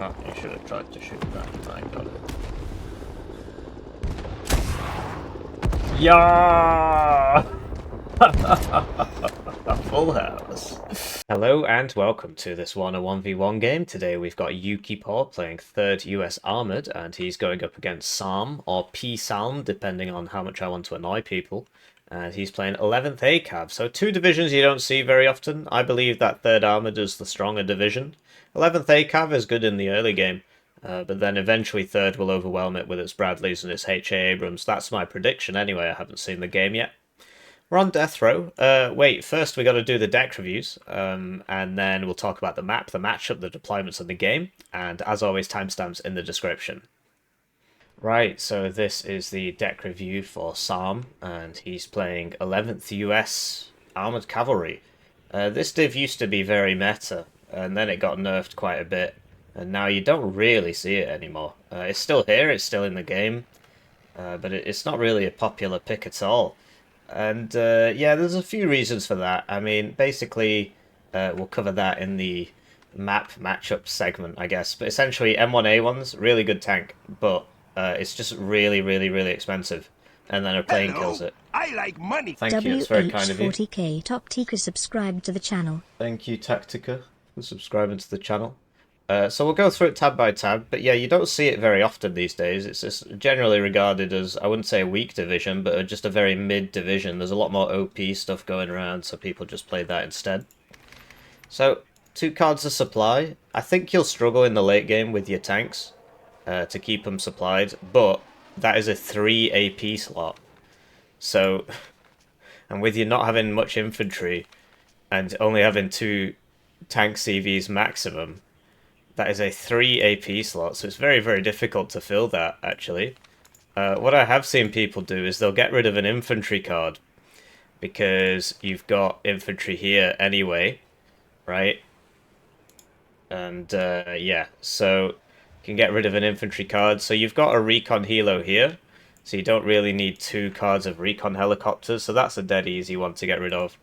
Oh, you should have tried to shoot that. I got it. Yeah! Full house. Hello and welcome to this Warno 1v1 game. Today we've got YukiPaw playing 3rd US Armored, and he's going up against Salm, or P-Salm, depending on how much I want to annoy people. And he's playing 11th ACAV, so two divisions you don't see very often. I believe that 3rd Armored is the stronger division. 11th ACAV is good in the early game, but then eventually 3rd will overwhelm it with its Bradleys and its HA Abrams. That's my prediction anyway, I haven't seen the game yet. We're on death row. Wait, first we got to do the deck reviews, and then we'll talk about the map, the matchup, the deployments, and the game. And as always, timestamps in the description. Right, so this is the deck review for Salm, and he's playing 11th US Armored Cavalry. This div used to be very meta, and then it got nerfed quite a bit, and now you don't really see it anymore. It's still here, it's still in the game, but it's not really a popular pick at all. And yeah, there's a few reasons for that. I mean, basically, we'll cover that in the map matchup segment, I guess. But essentially, M1A1's really good tank, but it's just really, really, really expensive. And then a plane kills it. I like money. Thank you, it's very kind of you. WH40K Top Tika subscribed to the channel. Thank you, Tactica, for subscribing to the channel. So we'll go through it tab by tab, but yeah, you don't see it very often these days. It's just generally regarded as, I wouldn't say a weak division, but just a very mid division. There's a lot more OP stuff going around, so people just play that instead. So, 2 cards of supply. I think you'll struggle in the late game with your tanks to keep them supplied, but that is a 3 AP slot. So, and with you not having much infantry, and only having 2 tank CVs maximum, that is a 3 AP slot, so it's very, very difficult to fill that, actually. What I have seen people do is they'll get rid of an infantry card, because you've got infantry here anyway, right? And, yeah, so you can get rid of an infantry card. So you've got a recon helo here, so you don't really need 2 cards of recon helicopters, so that's a dead easy one to get rid of.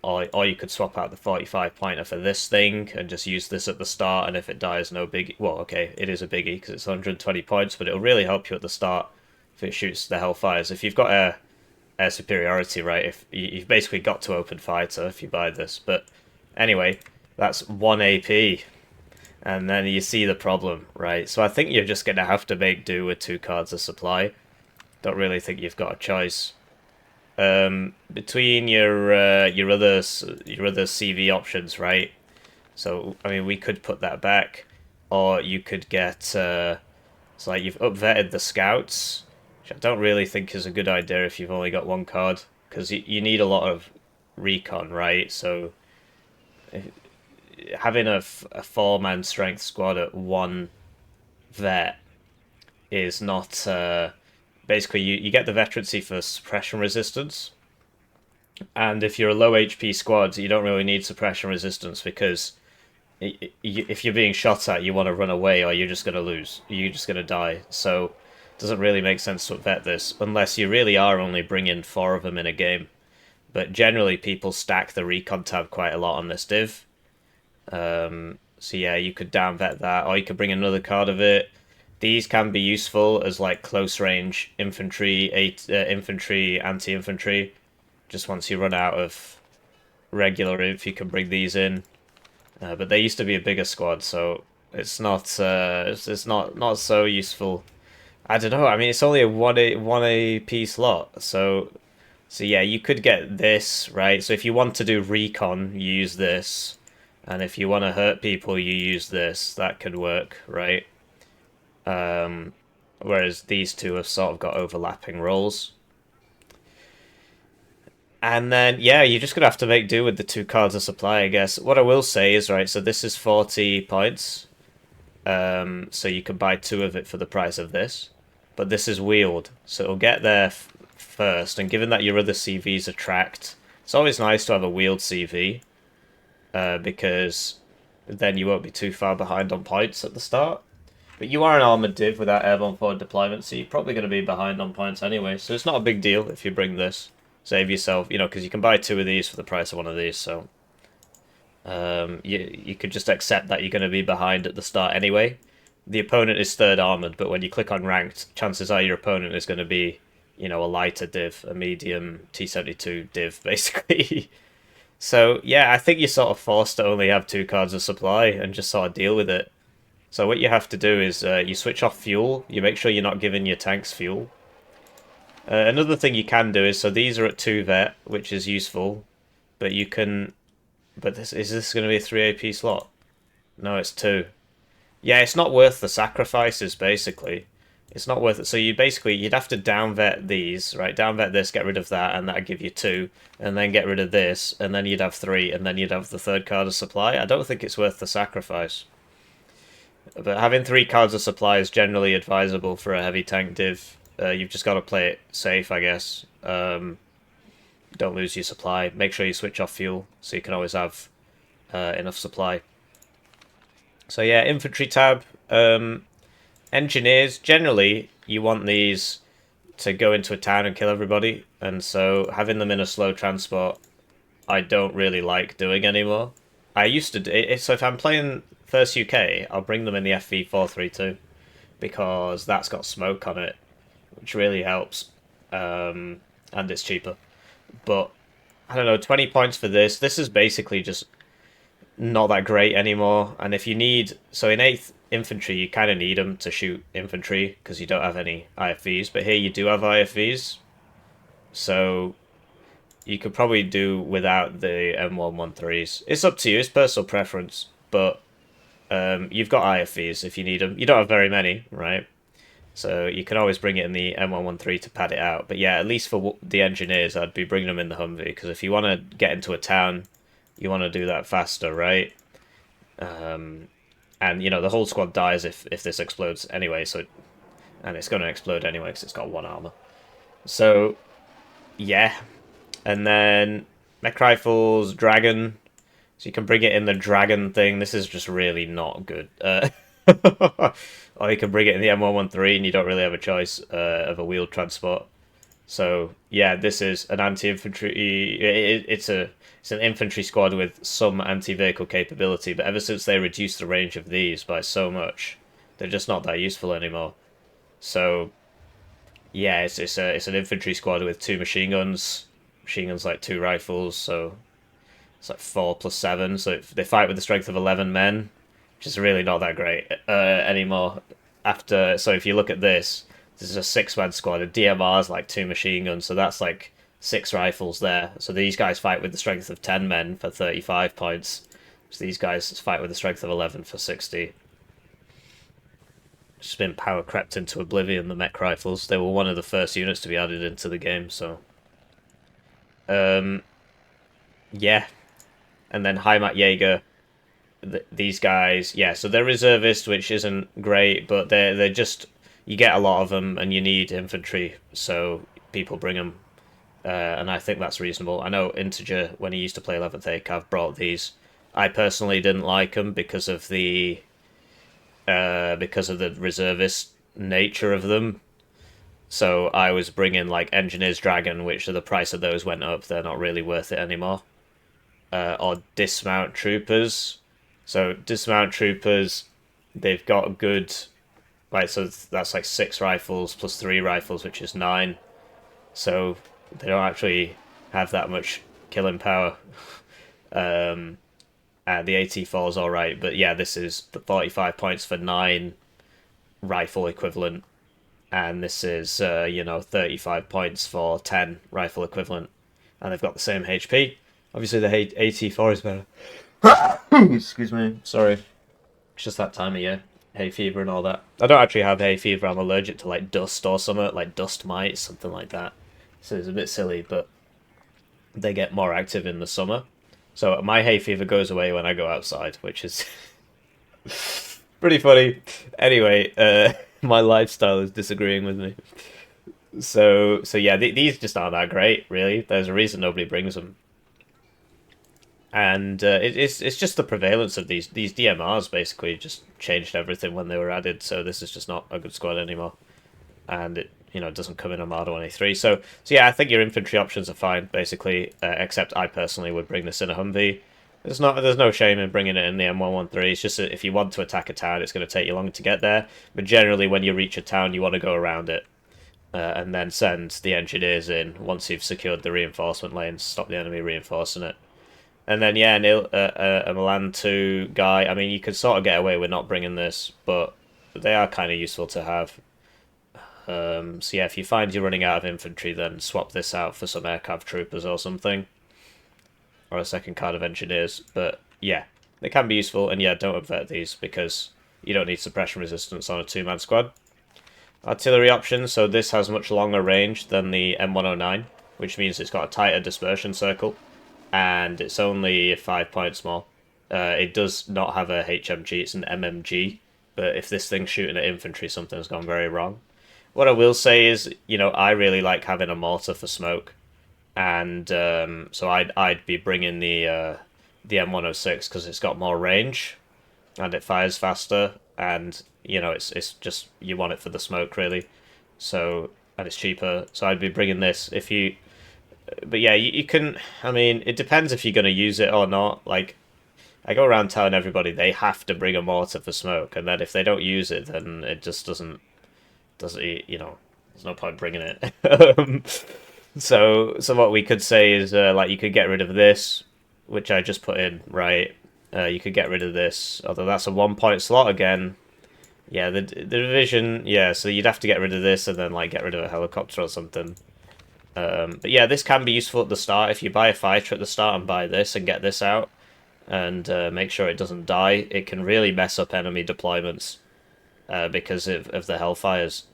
Or you could swap out the 45 pointer for this thing and just use this at the start, and if it dies, no biggie. Well, okay, it is a biggie because it's 120 points, but it'll really help you at the start if it shoots the Hellfires. If you've got air superiority, right, if you've basically got to open fighter if you buy this. But anyway, that's 1 AP, and then you see the problem, right? So I think you're just going to have to make do with 2 cards of supply. Don't really think you've got a choice. Between your other CV options, right? So I mean, we could put that back, or you could get it's like you've upvetted the scouts, which I don't really think is a good idea if you've only got 1 card, because you need a lot of recon, right? So having a 4-man strength squad at 1 vet is not. Basically, you get the veterancy for suppression resistance, and if you're a low HP squad, you don't really need suppression resistance, because if you're being shot at, you want to run away, or you're just going to lose. You're just going to die. So it doesn't really make sense to vet this, unless you really are only bringing 4 of them in a game. But generally, people stack the recon tab quite a lot on this div. So yeah, you could down vet that, or you could bring another card of it. These can be useful as like close range infantry, infantry, anti-infantry. Just once you run out of regular inf, you can bring these in. But they used to be a bigger squad, so it's not it's not so useful. I don't know. I mean, it's only a 1 AP slot, so yeah, you could get this, right? So if you want to do recon, you use this, and if you want to hurt people, you use this. That could work, right? Whereas these two have sort of got overlapping roles. And then, yeah, you're just going to have to make do with the 2 cards of supply, I guess. What I will say is, right, so this is 40 points. So you can buy 2 of it for the price of this. But this is wheeled, so it'll get there first. And given that your other CVs are tracked, it's always nice to have a wheeled CV. Because then you won't be too far behind on points at the start. But you are an armored div without airborne forward deployment, so you're probably going to be behind on points anyway. So it's not a big deal if you bring this. Save yourself, you know, because you can buy 2 of these for the price of 1 of these, so. You could just accept that you're going to be behind at the start anyway. The opponent is third armored, but when you click on ranked, chances are your opponent is going to be, you know, a lighter div, a medium T72 div, basically. So yeah, I think you're sort of forced to only have 2 cards of supply and just sort of deal with it. So what you have to do is you switch off fuel. You make sure you're not giving your tanks fuel. Another thing you can do is, so these are at 2 vet, which is useful, but you can. But is this going to be a 3 AP slot? No, it's 2. Yeah, it's not worth the sacrifices, basically. It's not worth it. So you'd have to down vet these, right? Down vet this, get rid of that, and that'd give you 2, and then get rid of this, and then you'd have 3, and then you'd have the 3rd card of supply. I don't think it's worth the sacrifice. But having 3 cards of supply is generally advisable for a heavy tank div. You've just got to play it safe, I guess. Don't lose your supply. Make sure you switch off fuel, so you can always have enough supply. So yeah, infantry tab. Engineers, generally, you want these to go into a town and kill everybody, and so having them in a slow transport, I don't really like doing anymore. I used to do so if I'm playing first UK, I'll bring them in the FV432 because that's got smoke on it, which really helps, and it's cheaper. But I don't know, 20 points for this. This is basically just not that great anymore. And if you need, so in 8th infantry, you kind of need them to shoot infantry because you don't have any IFVs. But here you do have IFVs, so you could probably do without the M113s. It's up to you. It's personal preference, but you've got IFVs if you need them. You don't have very many, right? So you can always bring it in the M113 to pad it out. But yeah, at least for the engineers, I'd be bringing them in the Humvee, because if you want to get into a town, you want to do that faster, right? And, you know, the whole squad dies if this explodes anyway, and it's going to explode anyway because it's got 1 armor. So, yeah. And then mech rifles, dragon. So you can bring it in the dragon thing. This is just really not good. Or you can bring it in the M113 and you don't really have a choice of a wheeled transport. So yeah, this is an anti-infantry. It's an infantry squad with some anti-vehicle capability, but ever since they reduced the range of these by so much, they're just not that useful anymore. So yeah, it's an infantry squad with 2 machine guns. Machine guns like 2 rifles, so it's like 4 plus 7. So they fight with the strength of 11 men, which is really not that great anymore. So if you look at this is a 6-man squad. A DMR is like 2 machine guns, so that's like 6 rifles there. So these guys fight with the strength of 10 men for 35 points. So these guys fight with the strength of 11 for 60. Just been power crept into oblivion, the mech rifles. They were one of the first units to be added into the game, so... yeah. And then Heimat Jaeger, these guys, yeah, so they're reservists, which isn't great, but they're just, you get a lot of them and you need infantry, so people bring them, and I think that's reasonable. I know Integer, when he used to play 11th ACAV, brought these. I personally didn't like them because of the reservist nature of them. So I was bringing like Engineers Dragon, which the price of those went up. They're not really worth it anymore. Or Dismount Troopers. So Dismount Troopers, they've got good... Right, so that's like 6 rifles plus 3 rifles, which is 9. So they don't actually have that much killing power. And the AT4 is alright, but yeah, this is the 45 points for 9 rifle equivalent. And this is, 35 points for 10 rifle equivalent. And they've got the same HP. Obviously, the AT4 is better. Excuse me. Sorry. It's just that time of year. Hay fever and all that. I don't actually have hay fever. I'm allergic to, like, dust or something. Like, dust mites, something like that. So it's a bit silly, but they get more active in the summer. So my hay fever goes away when I go outside, which is pretty funny. Anyway, my lifestyle is disagreeing with me. So yeah, these just aren't that great, really. There's a reason nobody brings them. And it's just the prevalence of these DMRs basically just changed everything when they were added. So this is just not a good squad anymore, and it doesn't come in Armada 1A3. So yeah, I think your infantry options are fine basically, except I personally would bring this in a Humvee. There's no shame in bringing it in the M113. It's just that if you want to attack a town, it's going to take you longer to get there. But generally, when you reach a town, you want to go around it and then send the engineers in once you've secured the reinforcement lanes, stop the enemy reinforcing it. And then yeah, a Milan 2 guy. I mean, you could sort of get away with not bringing this, but they are kind of useful to have. So yeah, if you find you're running out of infantry, then swap this out for some aircraft troopers or something, or a second card of engineers. But yeah, they can be useful, and yeah, don't upvet these because you don't need suppression resistance on a 2-man squad. Artillery options, so this has much longer range than the M109, which means it's got a tighter dispersion circle, and it's only 5 points more. It does not have a HMG, it's an MMG, but if this thing's shooting at infantry, something's gone very wrong. What I will say is, I really like having a mortar for smoke, and so I'd be bringing the M106 because it's got more range, and it fires faster, and it's just you want it for the smoke really, so and it's cheaper. So I'd be bringing this if you. But yeah, you can. I mean, it depends if you're going to use it or not. Like, I go around telling everybody they have to bring a mortar for smoke, and then if they don't use it, then it just doesn't there's no point bringing it. So what we could say is like you could get rid of this, which I just put in, right? You could get rid of this, although that's a 1 point slot again. Yeah, the division, yeah, so you'd have to get rid of this and then like get rid of a helicopter or something. But yeah, this can be useful at the start. If you buy a fighter at the start and buy this and get this out and make sure it doesn't die, it can really mess up enemy deployments because of the Hellfires.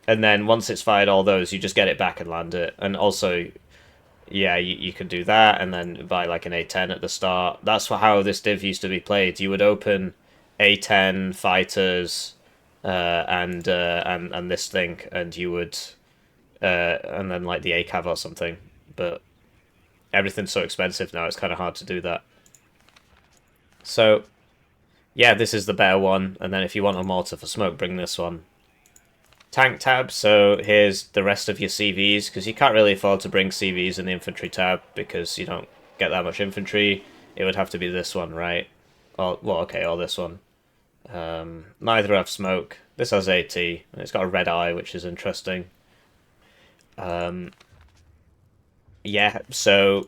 And then once it's fired all those, you just get it back and land it. And also, yeah, you can do that and then buy like an A10 at the start. That's how this div used to be played. You would open A10 fighters and this thing, and you would and then like the ACAV or something. But everything's so expensive now; it's kind of hard to do that. So yeah, this is the better one. And then if you want a mortar for smoke, bring this one. Tank tab, so here's the rest of your CVs, because you can't really afford to bring CVs in the infantry tab because you don't get that much infantry. It would have to be this one, right? Or, well, okay, or this one. Neither have smoke. This has AT, and it's got a red eye, which is interesting. Yeah, so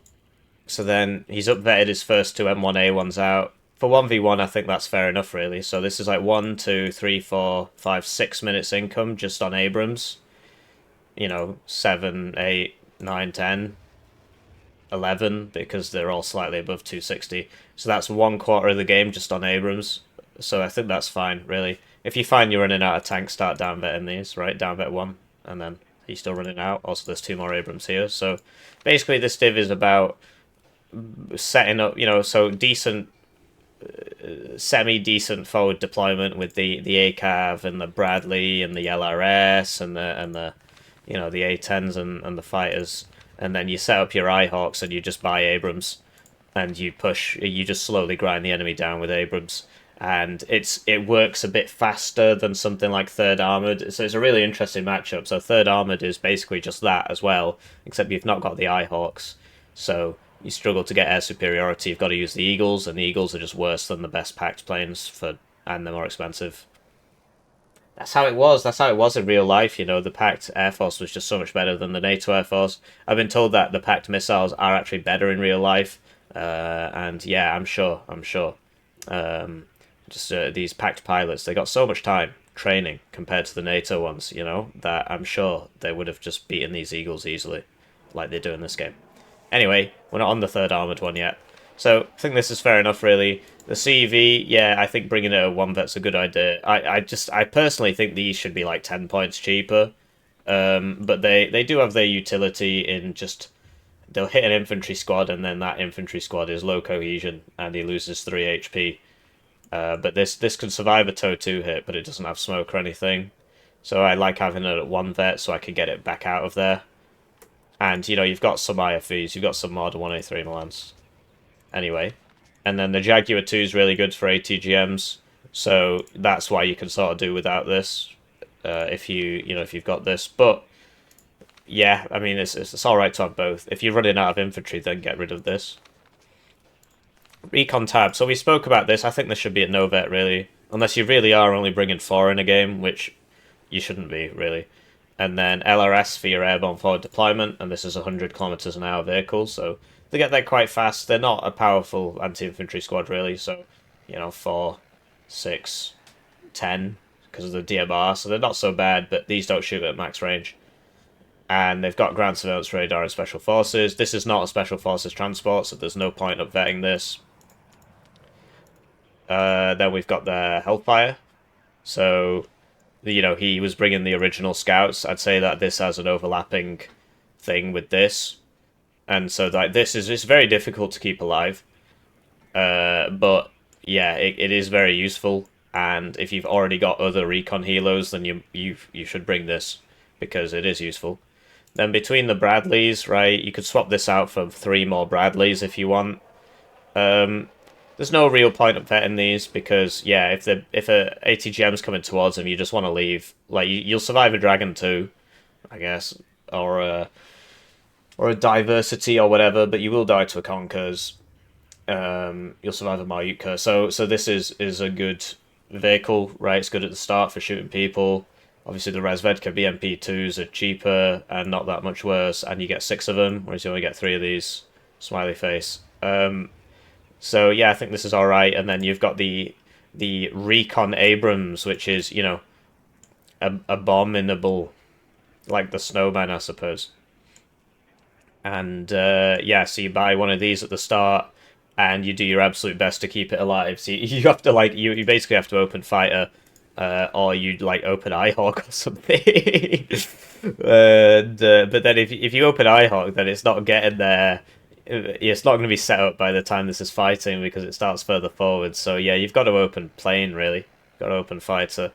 then he's upvetted his first two M1A1s out. For 1v1, I think that's fair enough, really. So this is like 1, 2, 3, 4, 5, 6 minutes income just on Abrams. 7, 8, 9, 10, 11, because they're all slightly above 260. So that's 1/4 of the game just on Abrams. So I think that's fine, really. If you find you're running out of tanks, start downvetting these, right? Downvet 1, and then he's still running out. Also, there's 2 more Abrams here. So basically, this div is about setting up, so decent semi-decent forward deployment with the ACAV and the Bradley and the LRS and the the A10s and the fighters, and then you set up your IHawks and you just buy Abrams and you just slowly grind the enemy down with Abrams, and it works a bit faster than something like Third Armored. So it's a really interesting matchup. So Third Armored is basically just that as well, except you've not got the IHawks, so you struggle to get air superiority. You've got to use the Eagles, and the Eagles are just worse than the best packed planes and they're more expensive. That's how it was. That's how it was in real life. The packed Air Force was just so much better than the NATO Air Force. I've been told that the packed missiles are actually better in real life, and yeah, I'm sure. These packed pilots, they got so much time training compared to the NATO ones. That I'm sure they would have just beaten these Eagles easily, like they do in this game. Anyway, we're not on the Third Armored one yet. So I think this is fair enough, really. The CV, yeah, I think bringing it at 1vet's a good idea. I personally think these should be like 10 points cheaper. But they do have their utility in just they'll hit an infantry squad, and then that infantry squad is low cohesion, and he loses 3 HP. But this can survive a TOW 2 hit, but it doesn't have smoke or anything. So I like having it at 1vet so I can get it back out of there. And, you've got some IFVs, you've got some Model 1A3 Milans. Anyway. And then the Jaguar 2 is really good for ATGMs, so that's why you can sort of do without this, if you've got this. But, yeah, I mean, it's alright to have both. If you're running out of infantry, then get rid of this. Recon tab. So we spoke about this. I think this should be at no vet, really. Unless you really are only bringing 4 in a game, which you shouldn't be, really. And then LRS for your airborne forward deployment, and this is 100 kilometers an hour vehicle, so they get there quite fast. They're not a powerful anti-infantry squad, really, so, 4, 6, 10, because of the DMR, so they're not so bad, but these don't shoot at max range. And they've got ground surveillance radar and special forces. This is not a special forces transport, so there's no point of vetting this. Then we've got the Hellfire. So, he was bringing the original scouts. I'd say that this has an overlapping thing with this. And so, like, it's very difficult to keep alive. But, yeah, it is very useful. And if you've already got other recon helos, then you should bring this, because it is useful. Then between the Bradleys, right, you could swap this out for 3 more Bradleys if you want. There's no real point of vetting these because, yeah, if a ATGM's coming towards them, you just want to leave. Like, you'll survive a Dragon 2, I guess, or a Diversity or whatever, but you will die to a Conkers. You'll survive a Mayutka. So this is a good vehicle, right? It's good at the start for shooting people. Obviously, the Razvedka BMP2s are cheaper and not that much worse, and you get 6 of them, whereas you only get 3 of these. Smiley face. So yeah, I think this is all right. And then you've got the Recon Abrams, which is abominable, like the Snowman, I suppose. And yeah, so you buy one of these at the start, and you do your absolute best to keep it alive. So you have to you basically have to open fighter, or you'd open Eyehawk or something. And but then if you open Eyehawk, then it's not getting there. It's not going to be set up by the time this is fighting because it starts further forward. So yeah, you've got to open plane, really. You've got to open fighter,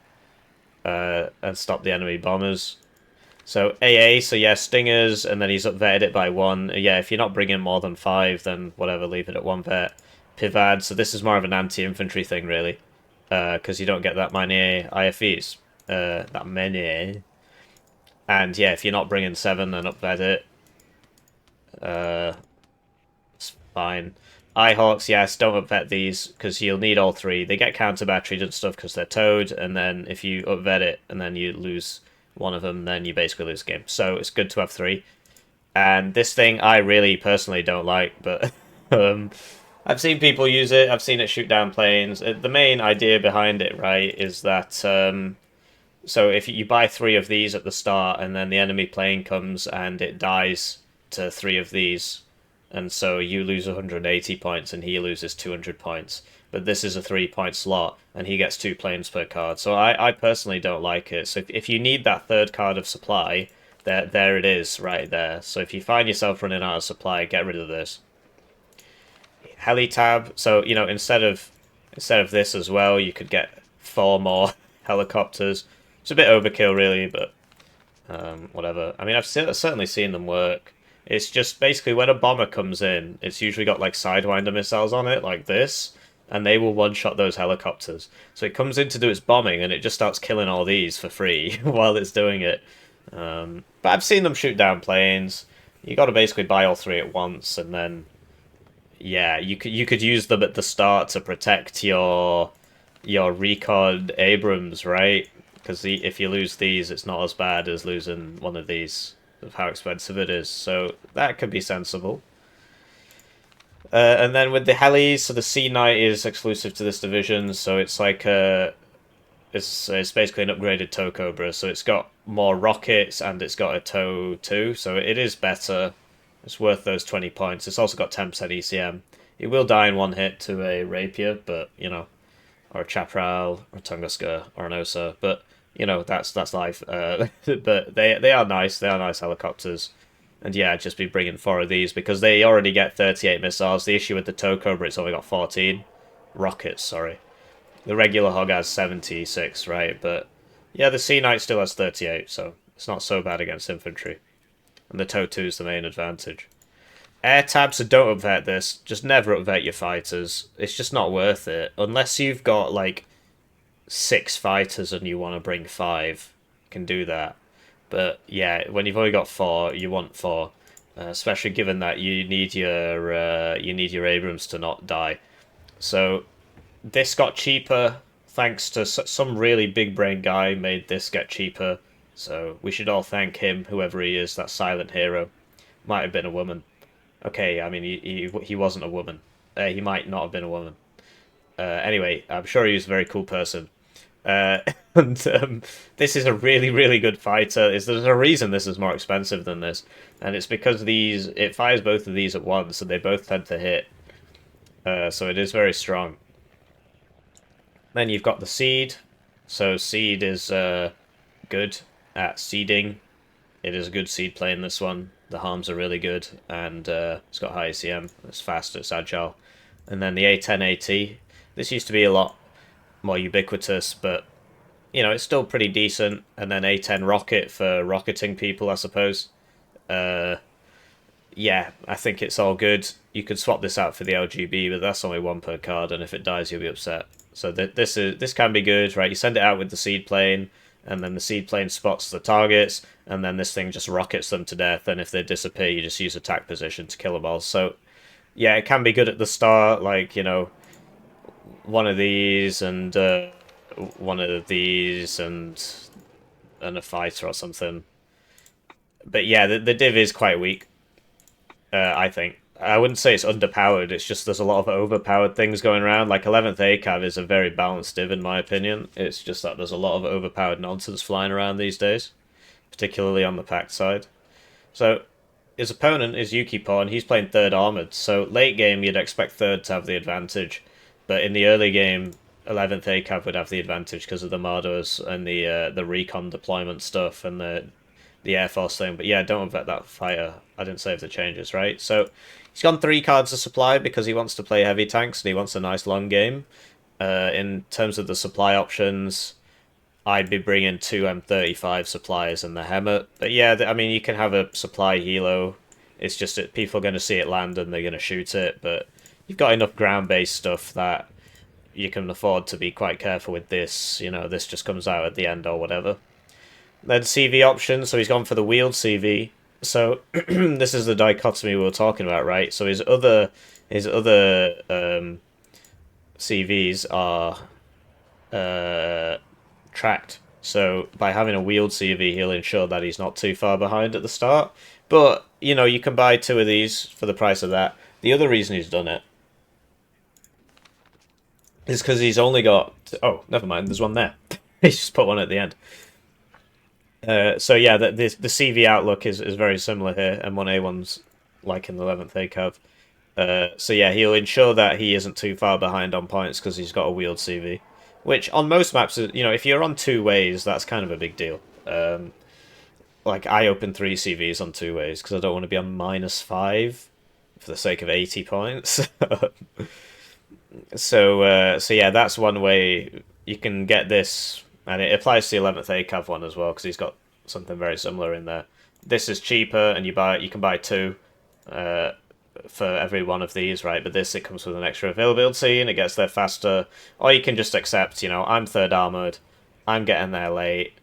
and stop the enemy bombers. So AA, so yeah, Stingers, and then he's upvetted it by 1. Yeah, if you're not bringing more than 5, then whatever, leave it at 1 vet. Pivad, so this is more of an anti-infantry thing, really. Because you don't get that many IFEs. That many. And yeah, if you're not bringing 7, then upvet it. It's fine. Eyehawks, yes, don't upvet these, because you'll need all 3. They get counter-batteried and stuff because they're towed, and then if you upvet it, and then you lose one of them, then you basically lose the game. So it's good to have 3. And this thing, I really personally don't like, but I've seen people use it. I've seen it shoot down planes. The main idea behind it, right, is that so if you buy 3 of these at the start, and then the enemy plane comes and it dies to 3 of these, and so you lose 180 points and he loses 200 points. But this is a 3-point slot, and he gets 2 planes per card. So I personally don't like it. So if you need that 3rd card of supply, there it is, right there. So if you find yourself running out of supply, get rid of this. Heli tab. So instead of this as well, you could get 4 more helicopters. It's a bit overkill, really, but whatever. I mean, I've certainly seen them work. It's just basically when a bomber comes in, it's usually got Sidewinder missiles on it, like this, and they will one-shot those helicopters. So it comes in to do its bombing, and it just starts killing all these for free while it's doing it. But I've seen them shoot down planes. You got to basically buy all 3 at once, and then yeah, you could use them at the start to protect your recon Abrams, right? Because if you lose these, it's not as bad as losing one of these, of how expensive it is. So that could be sensible. And then with the helis, so the Sea Knight is exclusive to this division, so it's like it's basically an upgraded tow Cobra. So it's got more rockets and it's got a tow too, so it is better. It's worth those 20 points. It's also got 10% ECM. It will die in 1 hit to a Rapier, but or a Chaparral, or a Tunguska, or an Osa, but that's life. But they are nice. They are nice helicopters. And yeah, I'd just be bringing 4 of these because they already get 38 missiles. The issue with the tow Cobra, it's only got 14 rockets. Sorry, the regular Hog has 76, right? But yeah, the Sea Knight still has 38, so it's not so bad against infantry. And the tow 2 is the main advantage. Air tab, so don't upvet this. Just never upvet your fighters. It's just not worth it unless you've got 6 fighters and you want to bring 5. You can do that. But yeah, when you've only got 4, you want 4, especially given that you need your Abrams to not die. So this got cheaper thanks to some really big brain guy made this get cheaper. So we should all thank him, whoever he is, that silent hero. Might have been a woman. Okay, I mean, he wasn't a woman. He might not have been a woman. Anyway, I'm sure he was a very cool person. And this is a really, really good fighter. There's a reason this is more expensive than this, and it's because it fires both of these at once, and they both tend to hit. So it is very strong. Then you've got the seed. So seed is good at seeding. It is a good seed play in this one. The harms are really good, and it's got high ACM. It's fast, it's agile. And then the A10 AT. This used to be a lot more ubiquitous, but you know, it's still pretty decent. And then A10 Rocket for rocketing people, I suppose. Yeah, I think it's all good. You could swap this out for the LGB, but that's only one per card, and if it dies, you'll be upset. So this can be good, right? You send it out with the seed plane, and then the seed plane spots the targets, and then this thing just rockets them to death. And if they disappear, you just use attack position to kill them all. So yeah, it can be good at the start, like you know, one of these and one of these and a fighter or something. But yeah, the div is quite weak. I think. I wouldn't say it's underpowered, it's just there's a lot of overpowered things going around. Like 11th ACAV is a very balanced div in my opinion. It's just that there's a lot of overpowered nonsense flying around these days, particularly on the packed side. So his opponent is YukiPaw, and he's playing 3rd Armored, so late game you'd expect 3rd to have the advantage, but in the early game 11th ACAV would have the advantage because of the Mardos and the recon deployment stuff and the Air Force thing. But yeah, don't bet that fighter. I didn't save the changes, right? So he's gone 3 cards of supply because he wants to play heavy tanks and he wants a nice long game. In terms of the supply options, I'd be bringing 2 M35 supplies and the Hemmet. But yeah, I mean, you can have a supply helo. It's just that people are going to see it land and they're going to shoot it. But you've got enough ground-based stuff that you can afford to be quite careful with this. You know, this just comes out at the end or whatever. Then CV option, so he's gone for the wheeled CV. So this is the dichotomy we were talking about, right? So his other CVs are tracked. So by having a wheeled CV, he'll ensure that he's not too far behind at the start. But you know, you can buy 2 of these for the price of that. The other reason he's done it is because he's only got. Oh, never mind. There's one there. He's just put one at the end. So yeah, the CV outlook is very similar here. M1A1's like in the 11th ACAV. So yeah, he'll ensure that he isn't too far behind on points because he's got a wheeled CV. Which on most maps, you know, if you're on 2 ways, that's kind of a big deal. Like I open 3 CVs on 2 ways because I don't want to be on -5 for the sake of 80 points. So yeah, that's one way you can get this. And it applies to the 11th ACAV one as well, because he's got something very similar in there. This is cheaper, and you can buy 2 for every one of these, right? But this, it comes with an extra availability, and it gets there faster. Or you can just accept, you know, I'm 3rd Armored, I'm getting there late,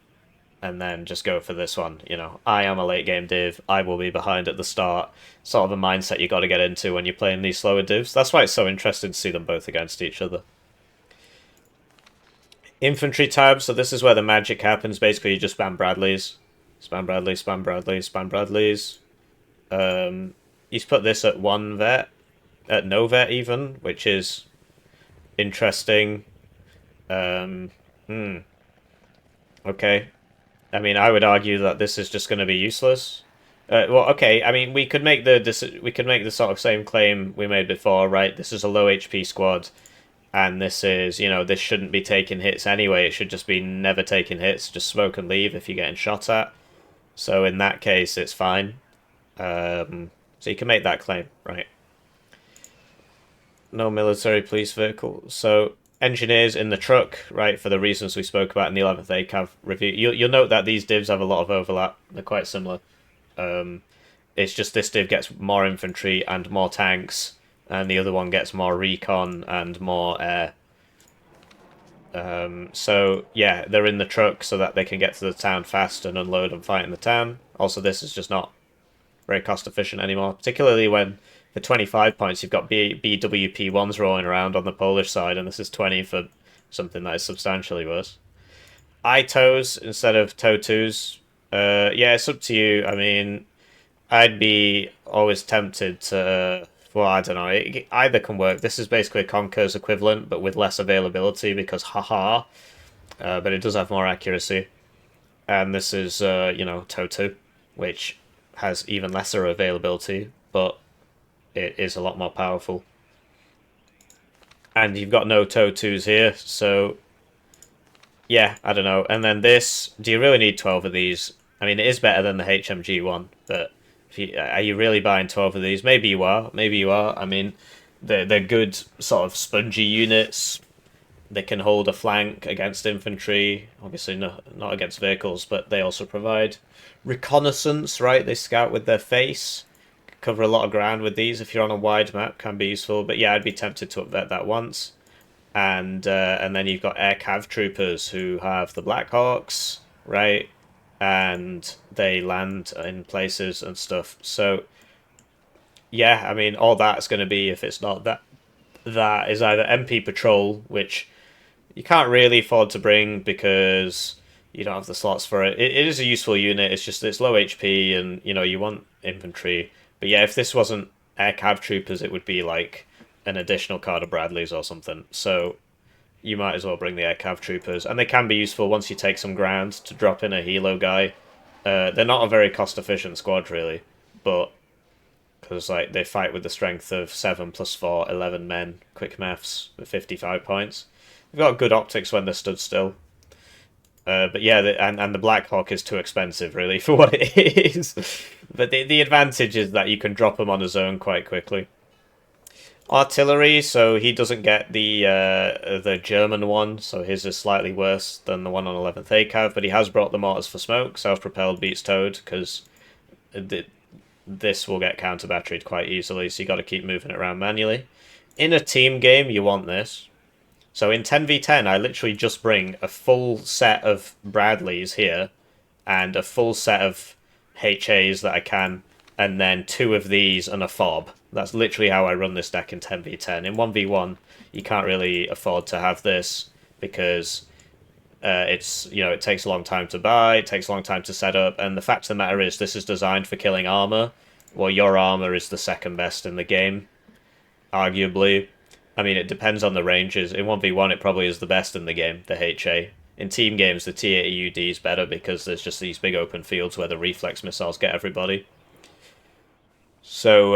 and then just go for this one. You know, I am a late game div, I will be behind at the start. Sort of a mindset you got to get into when you're playing these slower divs. That's why it's so interesting to see them both against each other. Infantry tab, so this is where the magic happens. Basically, you just spam Bradleys. Spam Bradleys, spam Bradleys, spam Bradleys. He's put this at 1 vet, at no vet even, which is interesting. Okay. I mean, I would argue that this is just going to be useless. Well, okay. I mean, we could make the sort of same claim we made before, right? This is a low HP squad. And this is, you know, this shouldn't be taking hits anyway. It should just be never taking hits. Just smoke and leave if you're getting shot at. So in that case, it's fine. So you can make that claim, right? No military police vehicle. So engineers in the truck, right, for the reasons we spoke about in the 11th ACAV review. You'll note that these divs have a lot of overlap. They're quite similar. It's just this div gets more infantry and more tanks, and the other one gets more recon and more air. So yeah, they're in the truck so that they can get to the town fast and unload and fight in the town. Also, this is just not very cost efficient anymore, particularly when For 25 points, you've got BWP1s rolling around on the Polish side, and this is 20 for something that is substantially worse. I-toes instead of toe-twos. Yeah, it's up to you. I mean, I'd be always tempted to... Well, I don't know. Either can work. This is basically a Conquer's equivalent, but with less availability because haha. But it does have more accuracy. And this is, toe-two, which has even lesser availability, but it is a lot more powerful. And you've got no toe-twos here, so... Yeah, I don't know. And then this, do you really need 12 of these? I mean, it is better than the HMG one, but are you really buying 12 of these? Maybe you are. Maybe you are. I mean, they're good sort of spongy units. They can hold a flank against infantry. Obviously, not against vehicles, but they also provide reconnaissance, right? They scout with their face. Cover a lot of ground with these. If you're on a wide map, can be useful. But yeah, I'd be tempted to upvet that once. And then you've got air cav troopers who have the Blackhawks, right? And they land in places and stuff. So yeah, I mean, all that's going to be, if it's not that, that is either MP patrol, which you can't really afford to bring because you don't have the slots for it. It is a useful unit. It's just it's low HP, and you want infantry. But yeah, if this wasn't air cav troopers, it would be like an additional card of Bradleys or something. So you might as well bring the air cav troopers, and they can be useful once you take some ground to drop in a helo guy. They're not a very cost efficient squad really, but because like they fight with the strength of 7 plus 4, 11 men, quick maths with 55 points. They've got good optics when they're stood still. But yeah, and the Black Hawk is too expensive really for what it is. But the advantage is that you can drop him on a zone quite quickly. Artillery, so he doesn't get the German one, so his is slightly worse than the one on 11th ACAV, but he has brought the mortars for smoke. Self-propelled beats towed, because this will get counter-batteried quite easily, so you got to keep moving it around manually. In a team game, you want this. So in 10v10, I literally just bring a full set of Bradleys here, and a full set of HAs that I can, and then 2 of these and a fob. That's literally how I run this deck in 10v10. In 1v1, you can't really afford to have this because it takes a long time to buy, it takes a long time to set up, and the fact of the matter is this is designed for killing armor. Well, your armor is the second best in the game, arguably. I mean, it depends on the ranges. In 1v1, it probably is the best in the game, the HA. In team games, the T-80UD is better because there's just these big open fields where the reflex missiles get everybody. So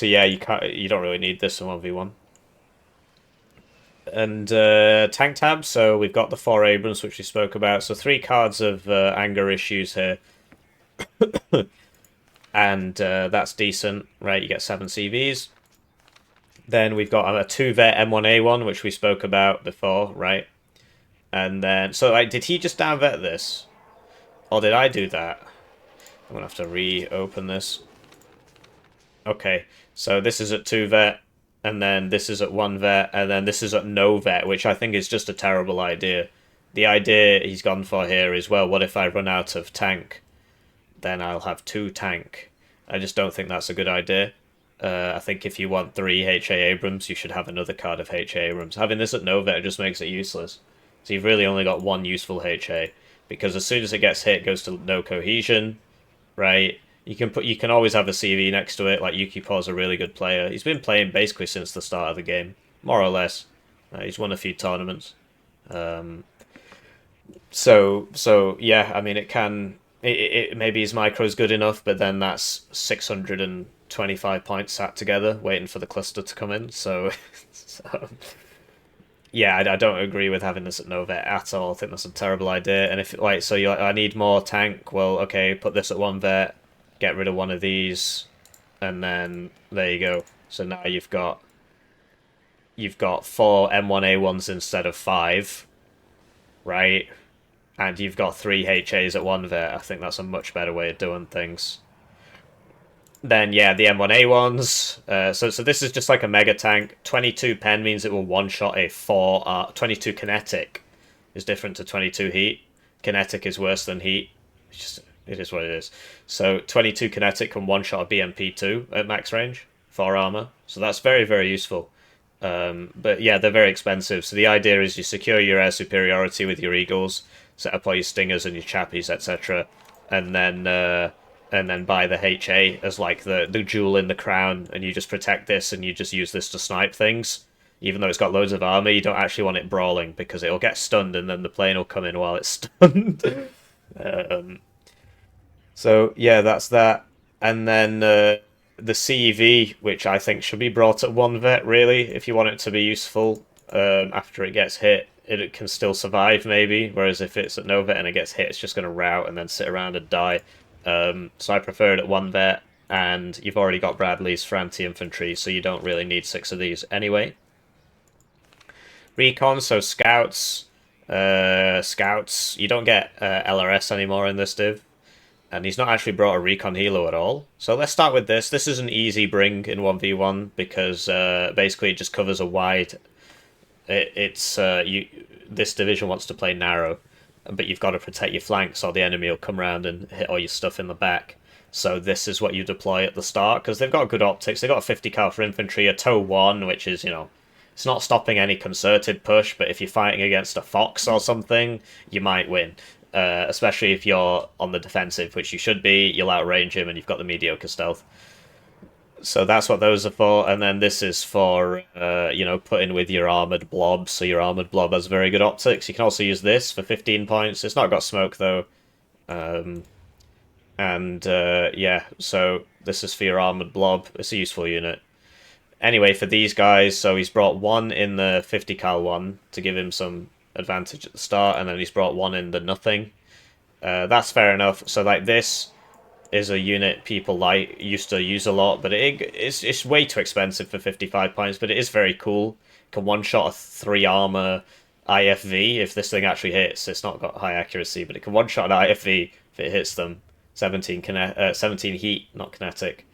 yeah, you don't really need this in 1v1. And tank tab, so we've got the 4 Abrams, which we spoke about. So 3 cards of anger issues here. And that's decent, right? You get 7 CVs. Then we've got a 2-vet M1A1, which we spoke about before, right? And then, so like, did he just down-vet this? Or did I do that? I'm going to have to reopen this. Okay, so this is at 2-vet, and then this is at 1-vet, and then this is at no-vet, which I think is just a terrible idea. The idea he's gone for here is, well, what if I run out of tank? Then I'll have 2 tank. I just don't think that's a good idea. I think if you want 3 HA Abrams, you should have another card of HA Abrams. Having this at no-vet just makes it useless. So you've really only got 1 useful HA, because as soon as it gets hit, it goes to no cohesion, right? You can always have a CV next to it. Like YukiPaw is a really good player. He's been playing basically since the start of the game, more or less. He's won a few tournaments. So yeah, I mean it maybe his micro is good enough, but then that's 625 points sat together waiting for the cluster to come in. So yeah, I don't agree with having this at no vet at all. I think that's a terrible idea. And if I need more tank. Well, okay, put this at 1 vet. Get rid of one of these, and then there you go. So now you've got 4 M1A1s instead of 5, right? And you've got 3 HAs at 1 vet. I think that's a much better way of doing things. Then yeah, the M1A1s. So this is just like a mega tank. 22 pen means it will one-shot a 4. 22 kinetic is different to 22 heat. Kinetic is worse than heat. It is what it is. So 22 kinetic can one-shot a BMP2 at max range. 4 armor, so that's very, very useful. But yeah, they're very expensive. So the idea is you secure your air superiority with your eagles, set up all your stingers and your chappies, etc., and then buy the HA as like the jewel in the crown, and you just protect this, and you just use this to snipe things. Even though it's got loads of armor, you don't actually want it brawling because it'll get stunned, and then the plane will come in while it's stunned. um, so yeah, that's that. And then the CEV, which I think should be brought at 1 vet, really, if you want it to be useful after it gets hit. It can still survive, maybe, whereas if it's at no vet and it gets hit, it's just going to rout and then sit around and die. So I prefer it at 1 vet, and you've already got Bradleys for anti-infantry, so you don't really need 6 of these anyway. Recon, so scouts. Scouts, you don't get LRS anymore in this div. And he's not actually brought a recon helo at all. So let's start with this. This is an easy bring in 1v1 because basically it just covers a wide... This division wants to play narrow, but you've got to protect your flanks or the enemy will come around and hit all your stuff in the back. So this is what you deploy at the start because they've got good optics. They've got a 50 cal for infantry, a TOW 1, which is, it's not stopping any concerted push, but if you're fighting against a fox or something, you might win. Especially if you're on the defensive, which you should be, you'll outrange him and you've got the mediocre stealth. So that's what those are for, and then this is for, putting with your armoured blob, so your armoured blob has very good optics. You can also use this for 15 points. It's not got smoke, though. Yeah, so this is for your armoured blob. It's a useful unit. Anyway, for these guys, so he's brought 1 in the 50 cal one to give him some advantage at the start, and then he's brought 1 in the nothing. That's fair enough. So like this is a unit people used to use a lot, but it's way too expensive for 55 points, but it is very cool. It can one-shot a 3 armor IFV if this thing actually hits. It's not got high accuracy, but it can one-shot an IFV if it hits them. 17 heat, not kinetic.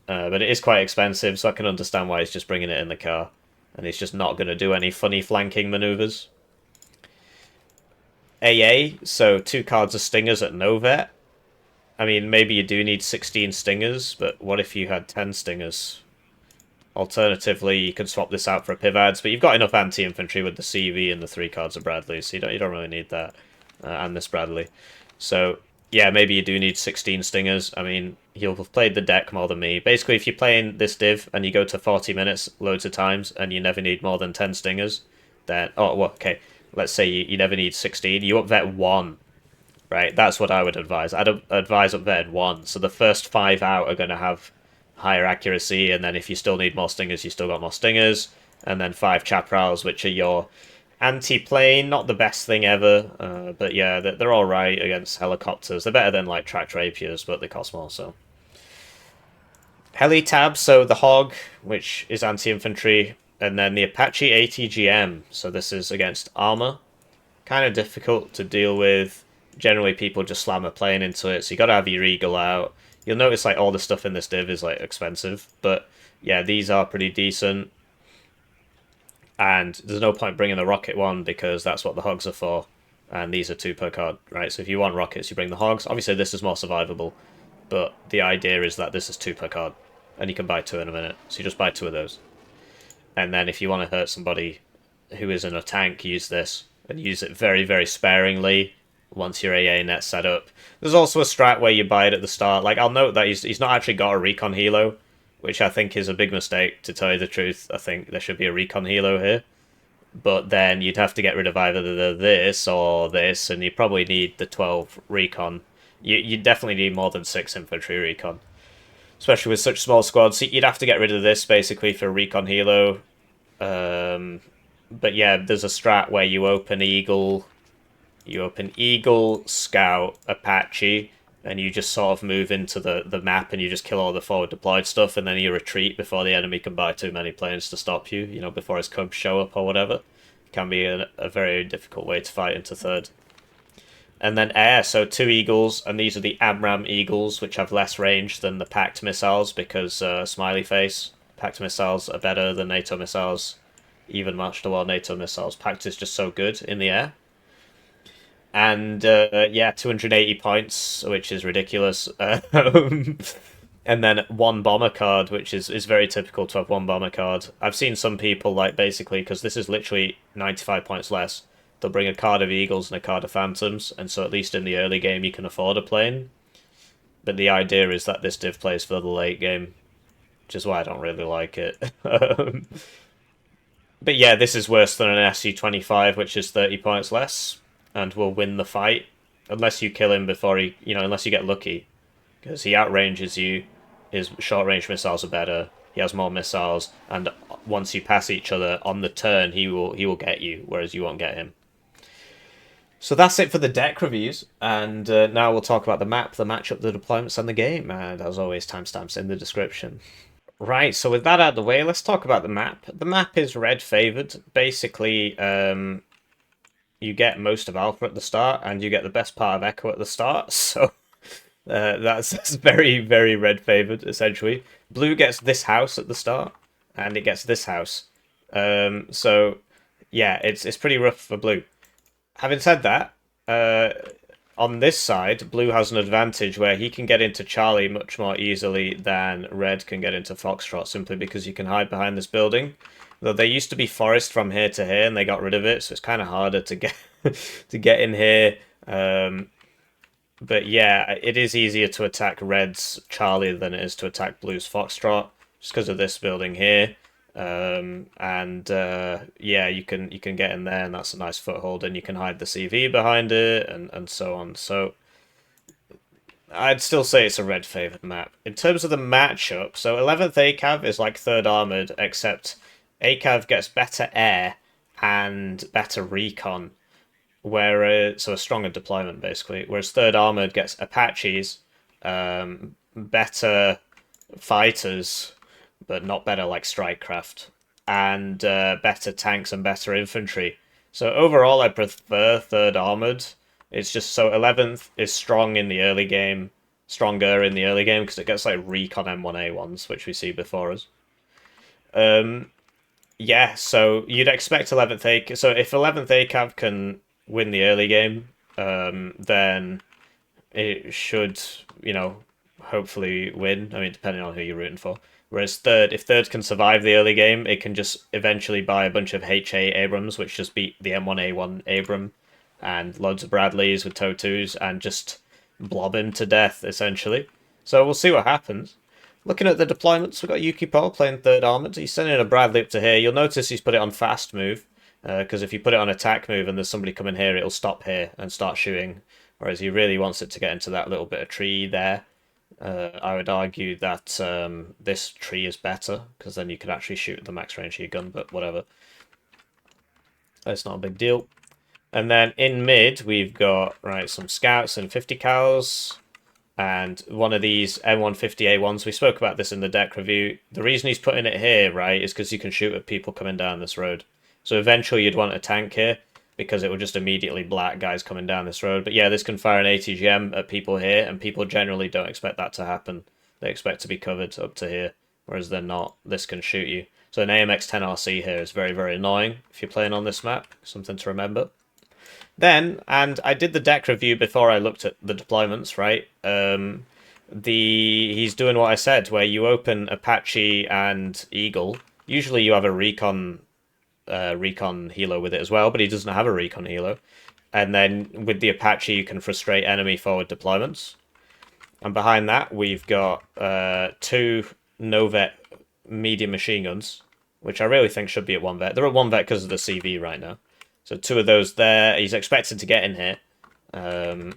But it is quite expensive, so I can understand why he's just bringing it in the car. And he's just not going to do any funny flanking maneuvers. AA, so 2 cards of stingers at no vet. I mean, maybe you do need 16 stingers, but what if you had 10 stingers? Alternatively, you can swap this out for a Pivads, but you've got enough anti-infantry with the CV and the 3 cards of Bradley, so you don't really need that. And this Bradley. So, yeah, maybe you do need 16 stingers. I mean, he'll have played the deck more than me. Basically, if you're playing this div and you go to 40 minutes loads of times and you never need more than 10 stingers, then... Oh, well, okay. Let's say you never need 16. You upvet 1. Right? That's what I would advise. I'd advise upvet 1. So the first 5 out are going to have higher accuracy, and then if you still need more stingers, you still got more stingers. And then 5 chaparrals, which are your anti-plane, not the best thing ever, but yeah, they're alright against helicopters. They're better than, like, tracked rapiers, but they cost more, so... Heli-tab, so the Hog, which is anti-infantry, and then the Apache ATGM, so this is against armor. Kind of difficult to deal with. Generally, people just slam a plane into it, so you gotta have your Eagle out. You'll notice, like, all the stuff in this div is, like, expensive, but, yeah, these are pretty decent. And there's no point bringing the rocket one because that's what the hogs are for. And these are 2 per card, right? So if you want rockets, you bring the hogs. Obviously, this is more survivable. But the idea is that this is 2 per card. And you can buy 2 in a minute. So you just buy 2 of those. And then if you want to hurt somebody who is in a tank, use this. And use it very, very sparingly once your AA net's set up. There's also a strat where you buy it at the start. Like, I'll note that he's not actually got a recon helo, which I think is a big mistake, to tell you the truth. I think there should be a recon helo here. But then you'd have to get rid of either this or this, and you probably need the 12 recon. You definitely need more than 6 infantry recon. Especially with such small squads. You'd have to get rid of this, basically, for recon helo. But yeah, there's a strat where you open Eagle, Scout, Apache, and you just sort of move into the map and you just kill all the forward deployed stuff, and then you retreat before the enemy can buy too many planes to stop you, before his cubs show up or whatever. It can be a very difficult way to fight into third. And then air, so 2 Eagles, and these are the AMRAAM Eagles, which have less range than the Pact missiles because, smiley face, Pact missiles are better than NATO missiles, even match to our NATO missiles. Pact is just so good in the air. And, yeah, 280 points, which is ridiculous. And then one bomber card, which is very typical to have one bomber card. I've seen some people, like, basically, because this is literally 95 points less, they'll bring a card of Eagles and a card of Phantoms, and so at least in the early game you can afford a plane. But the idea is that this div plays for the late game, which is why I don't really like it. But yeah, this is worse than an SU-25, which is 30 points less, and will win the fight. Unless you kill him before he, unless you get lucky. Because he outranges you, his short-range missiles are better, he has more missiles, and once you pass each other on the turn, he will get you, whereas you won't get him. So that's it for the deck reviews, and now we'll talk about the map, the matchup, the deployments, and the game, and as always, timestamps in the description. Right, so with that out of the way, let's talk about the map. The map is red favored. Basically, you get most of Alpha at the start, and you get the best part of Echo at the start, so that's very, very red favored, essentially. Blue gets this house at the start, and it gets this house. So, yeah, it's pretty rough for Blue. Having said that, on this side, Blue has an advantage where he can get into Charlie much more easily than Red can get into Foxtrot, simply because you can hide behind this building. Though there used to be forest from here to here, and they got rid of it, so it's kind of harder to get to get in here. But yeah, it is easier to attack Red's Charlie than it is to attack Blue's Foxtrot, just because of this building here. Yeah, you can get in there, and that's a nice foothold, and you can hide the CV behind it, and so on. So I'd still say it's a red favored map. In terms of the matchup, so 11th ACAV is like 3rd Armored, except ACAV gets better air and better recon, whereas so a stronger deployment basically. Whereas 3rd Armored gets Apaches, better fighters, but not better like Strikecraft, and better tanks and better infantry. So overall, I prefer 3rd Armored. It's just so 11th is strong in the early game, stronger in the early game because it gets like recon M1A1s, which we see before us. Yeah, so you'd expect 11th A. So if 11th ACAV can win the early game, then it should, hopefully win. I mean, depending on who you're rooting for. Whereas if third can survive the early game, it can just eventually buy a bunch of HA Abrams, which just beat the M1A1 Abram, and loads of Bradleys with TOW2s, and just blob him to death, essentially. So we'll see what happens. Looking at the deployments, we've got YukiPaw playing 3rd Armoured. He's sending a Bradley up to here. You'll notice he's put it on fast move, because if you put it on attack move and there's somebody coming here, it'll stop here and start shooting. Whereas he really wants it to get into that little bit of tree there. I would argue that this tree is better, because then you could actually shoot at the max range of your gun, but whatever. It's not a big deal. And then in mid, we've got, some scouts and 50 cows, and one of these M150A1s. We spoke about this in the deck review. The reason he's putting it here, is because you can shoot at people coming down this road. So eventually you'd want a tank here, because it will just immediately black guys coming down this road. But yeah, this can fire an ATGM at people here, and people generally don't expect that to happen. They expect to be covered up to here, whereas they're not. This can shoot you. So an AMX-10RC here is very, very annoying if you're playing on this map. Something to remember. Then, and I did the deck review before I looked at the deployments, right? He's doing what I said, where you open Apache and Eagle. Usually you have a recon helo with it as well, but he doesn't have a recon helo. And then with the Apache, you can frustrate enemy forward deployments. And behind that, we've got 2 no-vet medium machine guns, which I really think should be at 1 vet. They're at 1 vet because of the CV right now. So 2 of those there. He's expected to get in here. And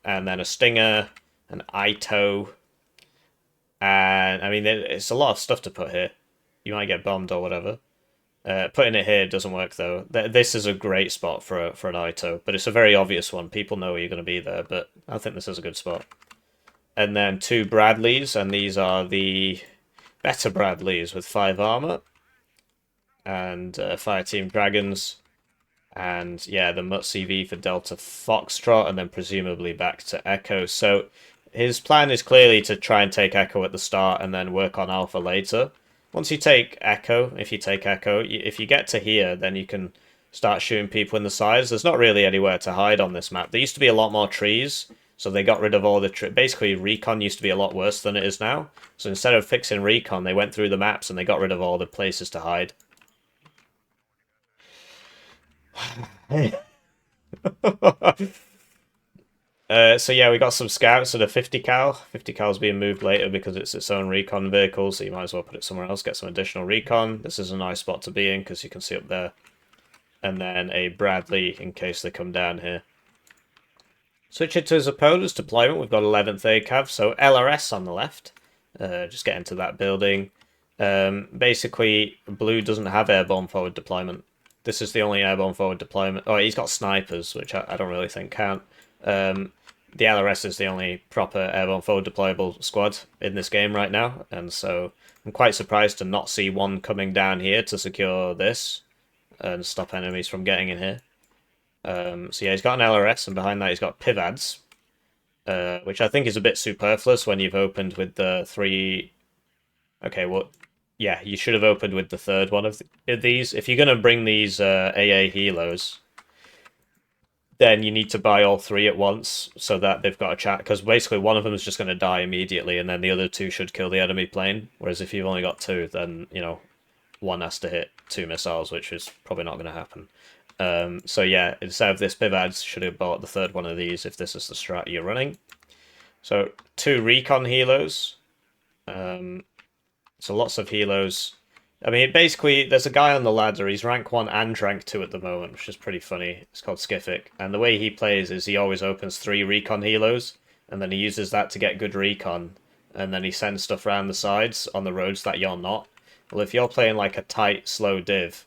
then a Stinger, an ITO, and I mean, it's a lot of stuff to put here. You might get bombed or whatever. Putting it here doesn't work though. This is a great spot for an ITO, but it's a very obvious one. People know you're going to be there, but I think this is a good spot. And then 2 Bradleys, and these are the better Bradleys with 5 armor and Fireteam Dragons, and yeah, the Mutt CV for Delta Foxtrot, and then presumably back to Echo. So his plan is clearly to try and take Echo at the start and then work on Alpha later. Once you take Echo, if you get to here, then you can start shooting people in the sides. There's not really anywhere to hide on this map. There used to be a lot more trees, So they got rid of all the... Basically, recon used to be a lot worse than it is now. So instead of fixing recon, they went through the maps and they got rid of all the places to hide. So yeah, we got some scouts at a 50 cal. 50 cal's being moved later because it's its own recon vehicle, so you might as well put it somewhere else, get some additional recon. This is a nice spot to be in because you can see up there. And then a Bradley in case they come down here. Switch it to his opponent's deployment. We've got 11th ACAV, so LRS on the left. Just get into that building. Basically, Blue doesn't have airborne forward deployment. This is the only airborne forward deployment. Oh, he's got snipers, which I don't really think count. The LRS is the only proper airborne forward deployable squad in this game right now, and so I'm quite surprised to not see one coming down here to secure this and stop enemies from getting in here. So yeah, he's got an LRS, and behind that he's got PIVADs, which I think is a bit superfluous when you've opened with the 3... Okay, well, yeah, you should have opened with the third one of these. If you're going to bring these AA helos, then you need to buy all 3 at once so that they've got a chat, because basically one of them is just going to die immediately, and then the other 2 should kill the enemy plane. Whereas if you've only got 2, then, you know, one has to hit 2 missiles, which is probably not going to happen. So yeah, instead of this PIVADs, should have bought the third one of these if this is the strat you're running. So 2 recon helos. So lots of helos. I mean, basically, there's a guy on the ladder. He's rank 1 and rank 2 at the moment, which is pretty funny. It's called Skific. And the way he plays is he always opens 3 recon helos, and then he uses that to get good recon, and then he sends stuff around the sides on the roads that you're not. Well, if you're playing like a tight, slow div,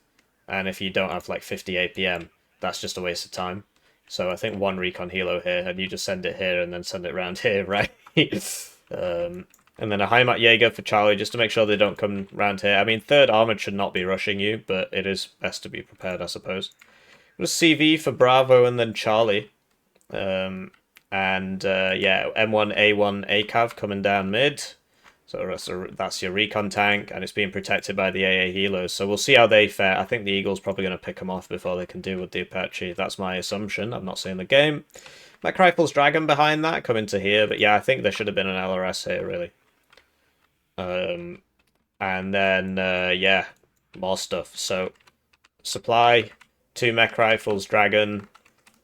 and if you don't have like 50 APM, that's just a waste of time. So I think 1 recon helo here, and you just send it here and then send it around here, right? And then a Heimat Jaeger for Charlie, just to make sure they don't come round here. I mean, 3rd Armored should not be rushing you, but it is best to be prepared, I suppose. CV for Bravo and then Charlie. Yeah, M1, A1, ACAV coming down mid. So that's your recon tank, and it's being protected by the AA helos. So we'll see how they fare. I think the Eagle's probably going to pick them off before they can deal with the Apache. That's my assumption. I'm not seeing the game. Mech Rifles Dragon behind that, coming to here. But yeah, I think there should have been an LRS here, really. And then, yeah, more stuff. So, supply, 2 Mech Rifles Dragon,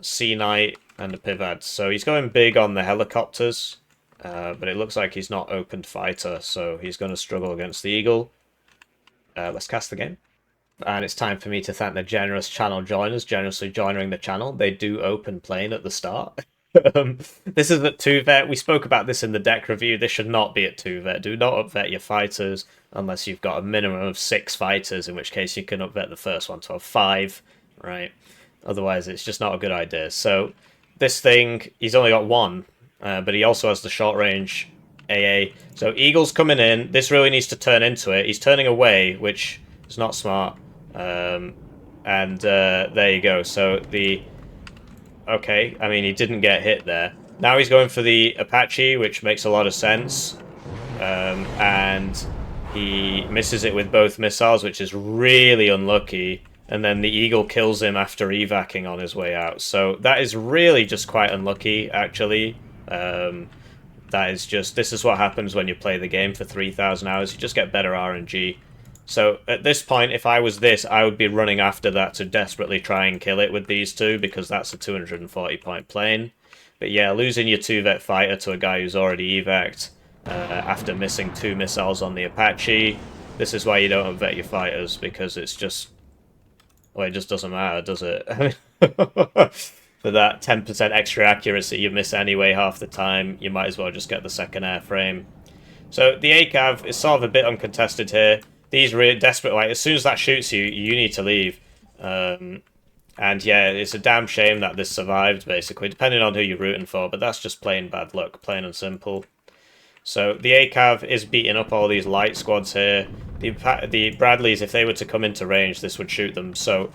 Sea Knight, and a PIVAD. So he's going big on the helicopters. But it looks like he's not opened fighter, so he's going to struggle against the Eagle. Let's cast the game. And it's time for me to thank the generous channel joiners, generously joining the channel. They do open plane at the start. This is at 2-vet. We spoke about this in the deck review. This should not be at 2-vet. Do not upvet your fighters unless you've got a minimum of 6 fighters, in which case you can upvet the first one to have 5, right? Otherwise, it's just not a good idea. So this thing, he's only got 1. But he also has the short range AA. So Eagle's coming in. This really needs to turn into it. He's turning away, which is not smart. There you go. So the... Okay, I mean, he didn't get hit there. Now he's going for the Apache, which makes a lot of sense. And he misses it with both missiles, which is really unlucky. And then the Eagle kills him after evacing on his way out. So that is really just quite unlucky, actually. That is just... This is what happens when you play the game for 3,000 hours. You just get better RNG. So at this point, if I was this, I would be running after that to desperately try and kill it with these 2, because that's a 240 point plane. But yeah, losing your 2-vet fighter to a guy who's already evac'd after missing 2 missiles on the Apache. This is why you don't vet your fighters, because it's just... Well, it just doesn't matter, does it? For that 10% extra accuracy you miss anyway half the time, you might as well just get the second airframe. So the ACAV is sort of a bit uncontested here. These really desperate, like, as soon as that shoots you, you need to leave. And yeah, it's a damn shame that this survived, basically, depending on who you're rooting for, but that's just plain bad luck, plain and simple. So the ACAV is beating up all these light squads here. The Bradleys, if they were to come into range, this would shoot them. So,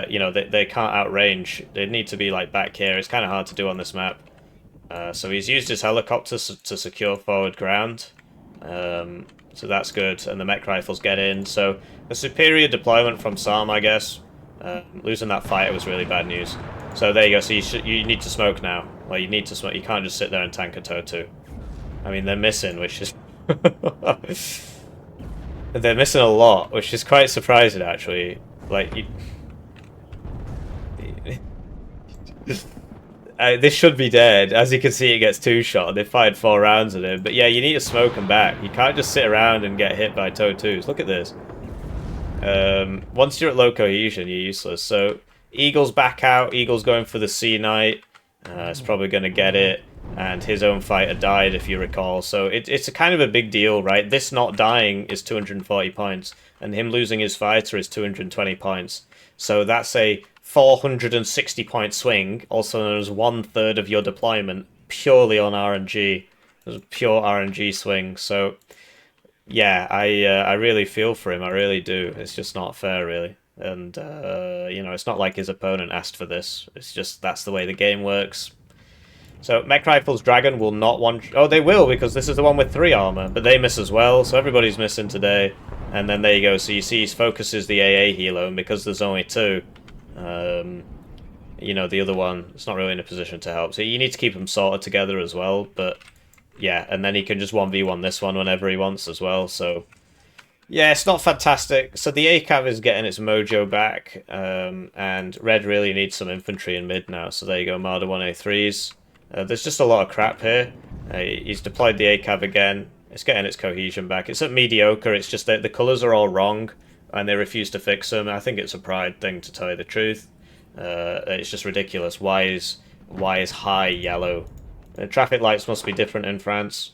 you know, they can't outrange. They need to be, like, back here. It's kind of hard to do on this map. So he's used his helicopters to secure forward ground. So that's good, and the mech rifles get in. So a superior deployment from Sam, I guess. Losing that fighter was really bad news. So there you go. So you need to smoke now. Well, you need to smoke. You can't just sit there and tank a TOW2. I mean, they're missing, which is... they're missing a lot, which is quite surprising, actually. Like, you... this should be dead. As you can see, it gets 2-shot. They fired 4 rounds at him. But yeah, you need to smoke him back. You can't just sit around and get hit by TOW2s. Look at this. Once you're at low cohesion, you're useless. So, Eagle's back out. Eagle's going for the Sea Knight. It's probably going to get it. And his own fighter died, if you recall. So, it's a kind of a big deal, right? This not dying is 240 points. And him losing his fighter is 220 points. So, that's a 460 point swing, also known as 1/3 of your deployment, purely on RNG. It was a pure RNG swing. So, yeah, I really feel for him. I really do. It's just not fair, really. And, you know, it's not like his opponent asked for this. It's just that's the way the game works. So, Mech Rifles Dragon will not want... Oh, they will, because this is the one with 3 armor. But they miss as well, so everybody's missing today. And then there you go. So you see he focuses the AA helo, and because there's only 2... you know, the other one, it's not really in a position to help. So you need to keep them sorted together as well, but yeah, and then he can just 1v1 this one whenever he wants as well, so yeah, it's not fantastic. So the ACAV is getting its mojo back, and Red really needs some infantry in mid now, so there you go, Marder 1A3s. There's just a lot of crap here. He's deployed the ACAV again, it's getting its cohesion back. It's at mediocre, it's just that the colours are all wrong, and they refuse to fix them. I think it's a pride thing, to tell you the truth. It's just ridiculous. Why is high yellow? Traffic lights must be different in France.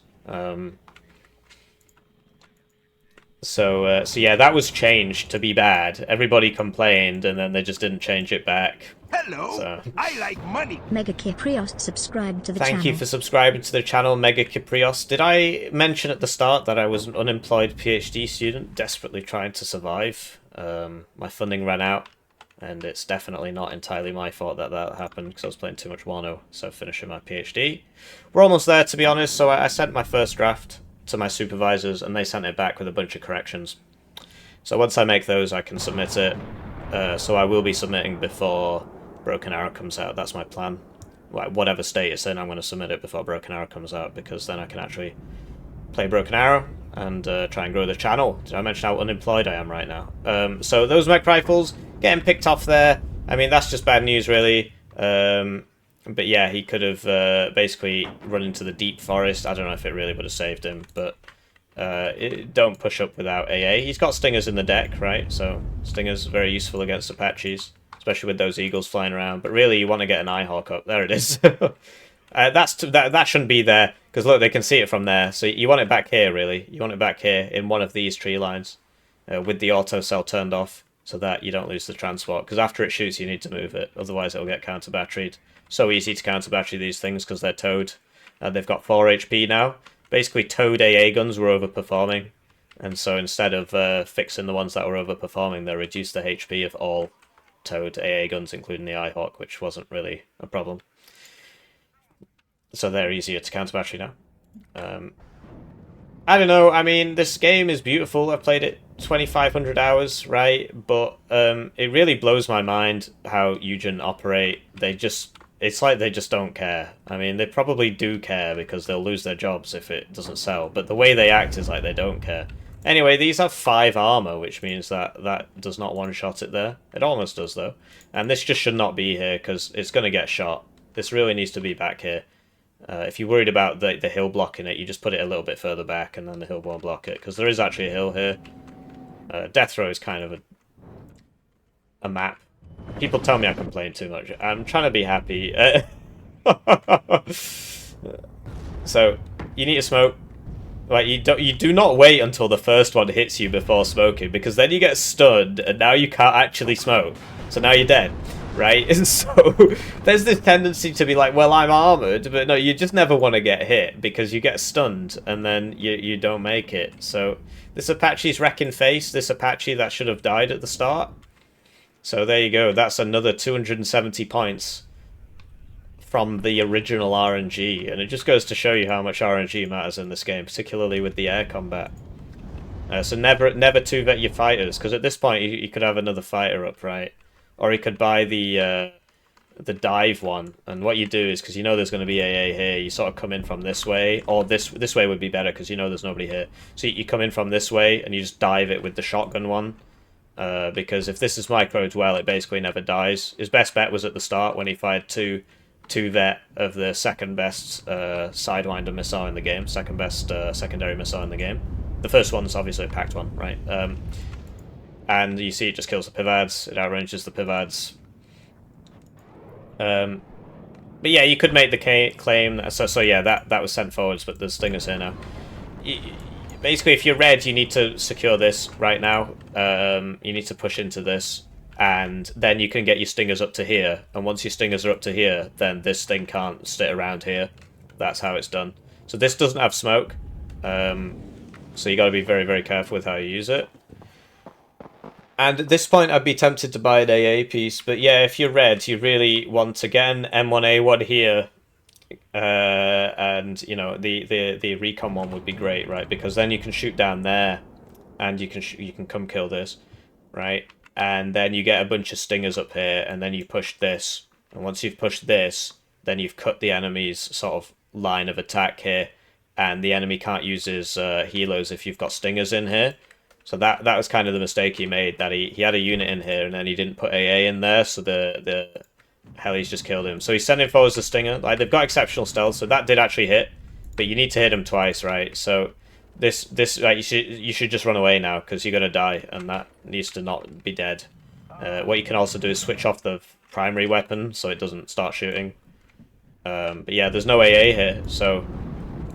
So yeah, that was changed to be bad. Everybody complained, and then they just didn't change it back. Hello, so. I like money. Mega Kiprios subscribed to the channel. Thank you for subscribing to the channel, Mega Kiprios. Did I mention at the start that I was an unemployed PhD student desperately trying to survive? My funding ran out, and it's definitely not entirely my fault that that happened, because I was playing too much Warno, so finishing my PhD. We're almost there, to be honest, so I sent my first draft to my supervisors, and they sent it back with a bunch of corrections. So once I make those, I can submit it. So I will be submitting before Broken Arrow comes out. That's my plan. Like, whatever state it's in, I'm going to submit it before Broken Arrow comes out, because then I can actually play Broken Arrow and try and grow the channel. Did I mention how unemployed I am right now? So those mech rifles getting picked off there. I mean, that's just bad news, really. But yeah, he could have basically run into the deep forest. I don't know if it really would have saved him, but don't push up without AA. He's got stingers in the deck, right? So stingers are very useful against Apaches, especially with those eagles flying around. But really, you want to get an Eyehawk up. There it is. That shouldn't be there, because look, they can see it from there. So you want it back here, really. You want it back here in one of these tree lines with the auto cell turned off, so that you don't lose the transport. Because after it shoots, you need to move it. Otherwise, it'll get counter-batteried. So easy to counter-battery these things because they're towed. They've got 4 HP now. Basically, towed AA guns were overperforming. And so instead of fixing the ones that were overperforming, they reduced the HP of all towed AA guns, including the Eyehawk, which wasn't really a problem. So they're easier to counter-battery now. I don't know, I mean, this game is beautiful. I've played it 2,500 hours, right? But it really blows my mind how Eugen operate. It's like they just don't care. I mean, they probably do care because they'll lose their jobs if it doesn't sell. But the way they act is like they don't care. Anyway, these have 5 armor, which means that that does not one-shot it there. It almost does, though. And this just should not be here because it's going to get shot. This really needs to be back here. If you're worried about the hill blocking it, you just put it a little bit further back and then the hill won't block it. Because there is actually a hill here. Death Row is kind of a map. People tell me I complain too much. I'm trying to be happy. So, you need to smoke. Like, you do not wait until the first one hits you before smoking, because then you get stunned, and now you can't actually smoke. So now you're dead, right? And so, there's this tendency to be like, well, I'm armored, but no, you just never want to get hit, because you get stunned, and then you don't make it. So, this Apache's wrecking face, this Apache that should have died at the start. So there you go, that's another 270 points from the original RNG, and it just goes to show you how much RNG matters in this game, particularly with the air combat. So never 2-vet your fighters, because at this point you could have another fighter up, right? Or he could buy the the dive one. And what you do is, because you know there's going to be AA here, you sort of come in from this way, or this way would be better because you know there's nobody here. So you come in from this way and you just dive it with the shotgun one. Because if this is microed well, it basically never dies. His best bet was at the start when he fired two vet of the second best Sidewinder missile in the game, second best secondary missile in the game. The first one's obviously a packed one, right? And you see it just kills the pivads, it outranges the pivads. But yeah, you could make the claim. So yeah, that was sent forwards, but the Stinger's here now. Basically, if you're red, you need to secure this right now. You need to push into this, and then you can get your Stingers up to here. And once your Stingers are up to here, then this thing can't sit around here. That's how it's done. So this doesn't have smoke, so you got to be very, very careful with how you use it. And at this point, I'd be tempted to buy an AA piece, but yeah, if you're red, you really want to get an M1A1 here, and you know the recon one would be great, right? Because then you can shoot down there, and you can come kill this, right? And then you get a bunch of Stingers up here, and then you push this, and once you've pushed this, then you've cut the enemy's sort of line of attack here, and the enemy can't use his helos if you've got Stingers in here. So that was kind of the mistake he made, that he had a unit in here and then he didn't put AA in there, so the helis just killed him. So he's sending forwards the Stinger. Like, they've got exceptional stealth, so that did actually hit, but you need to hit him twice, right? So this like, you should just run away now because you're gonna die, and that needs to not be dead. What you can also do is switch off the primary weapon so it doesn't start shooting. But yeah, there's no AA here, so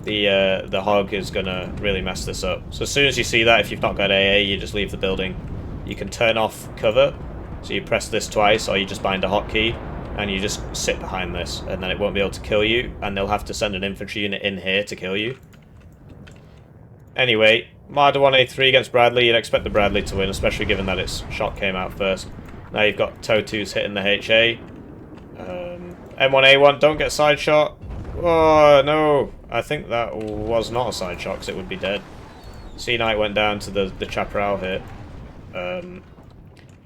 the hog is gonna really mess this up. So as soon as you see that, if you've not got AA, you just leave the building. You can turn off cover, so you press this twice, or you just bind a hotkey, and you just sit behind this, and then it won't be able to kill you, and they'll have to send an infantry unit in here to kill you. Anyway, Marder 1A3 against Bradley. You'd expect the Bradley to win, especially given that its shot came out first. Now you've got TOE2s hitting the HA. M1A1, don't get side shot. Oh, no. I think that was not a side shot, because it would be dead. C-Knight went down to the Chaparral hit.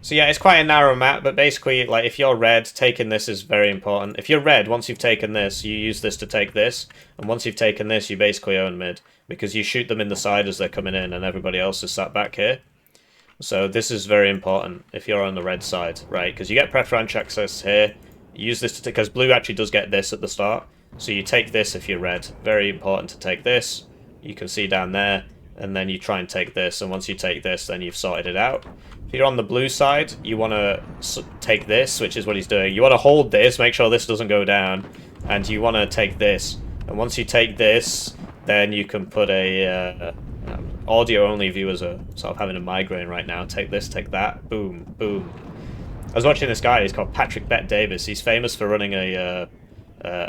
So yeah, it's quite a narrow map, but basically, like, if you're red, taking this is very important. If you're red, once you've taken this, you use this to take this, and once you've taken this, you basically own mid, because you shoot them in the side as they're coming in, and everybody else is sat back here. So this is very important if you're on the red side, right? Because you get preferential access here. Use this to take, because blue actually does get this at the start. So you take this if you're red. Very important to take this. You can see down there, and then you try and take this, and once you take this, then you've sorted it out. If you're on the blue side, you want to take this, which is what he's doing. You want to hold this, make sure this doesn't go down, and you want to take this. And once you take this, then you can put a audio-only viewers are sort of having a migraine right now. Take this, take that, boom, boom. I was watching this guy. He's called Patrick Bet Davis. He's famous for running a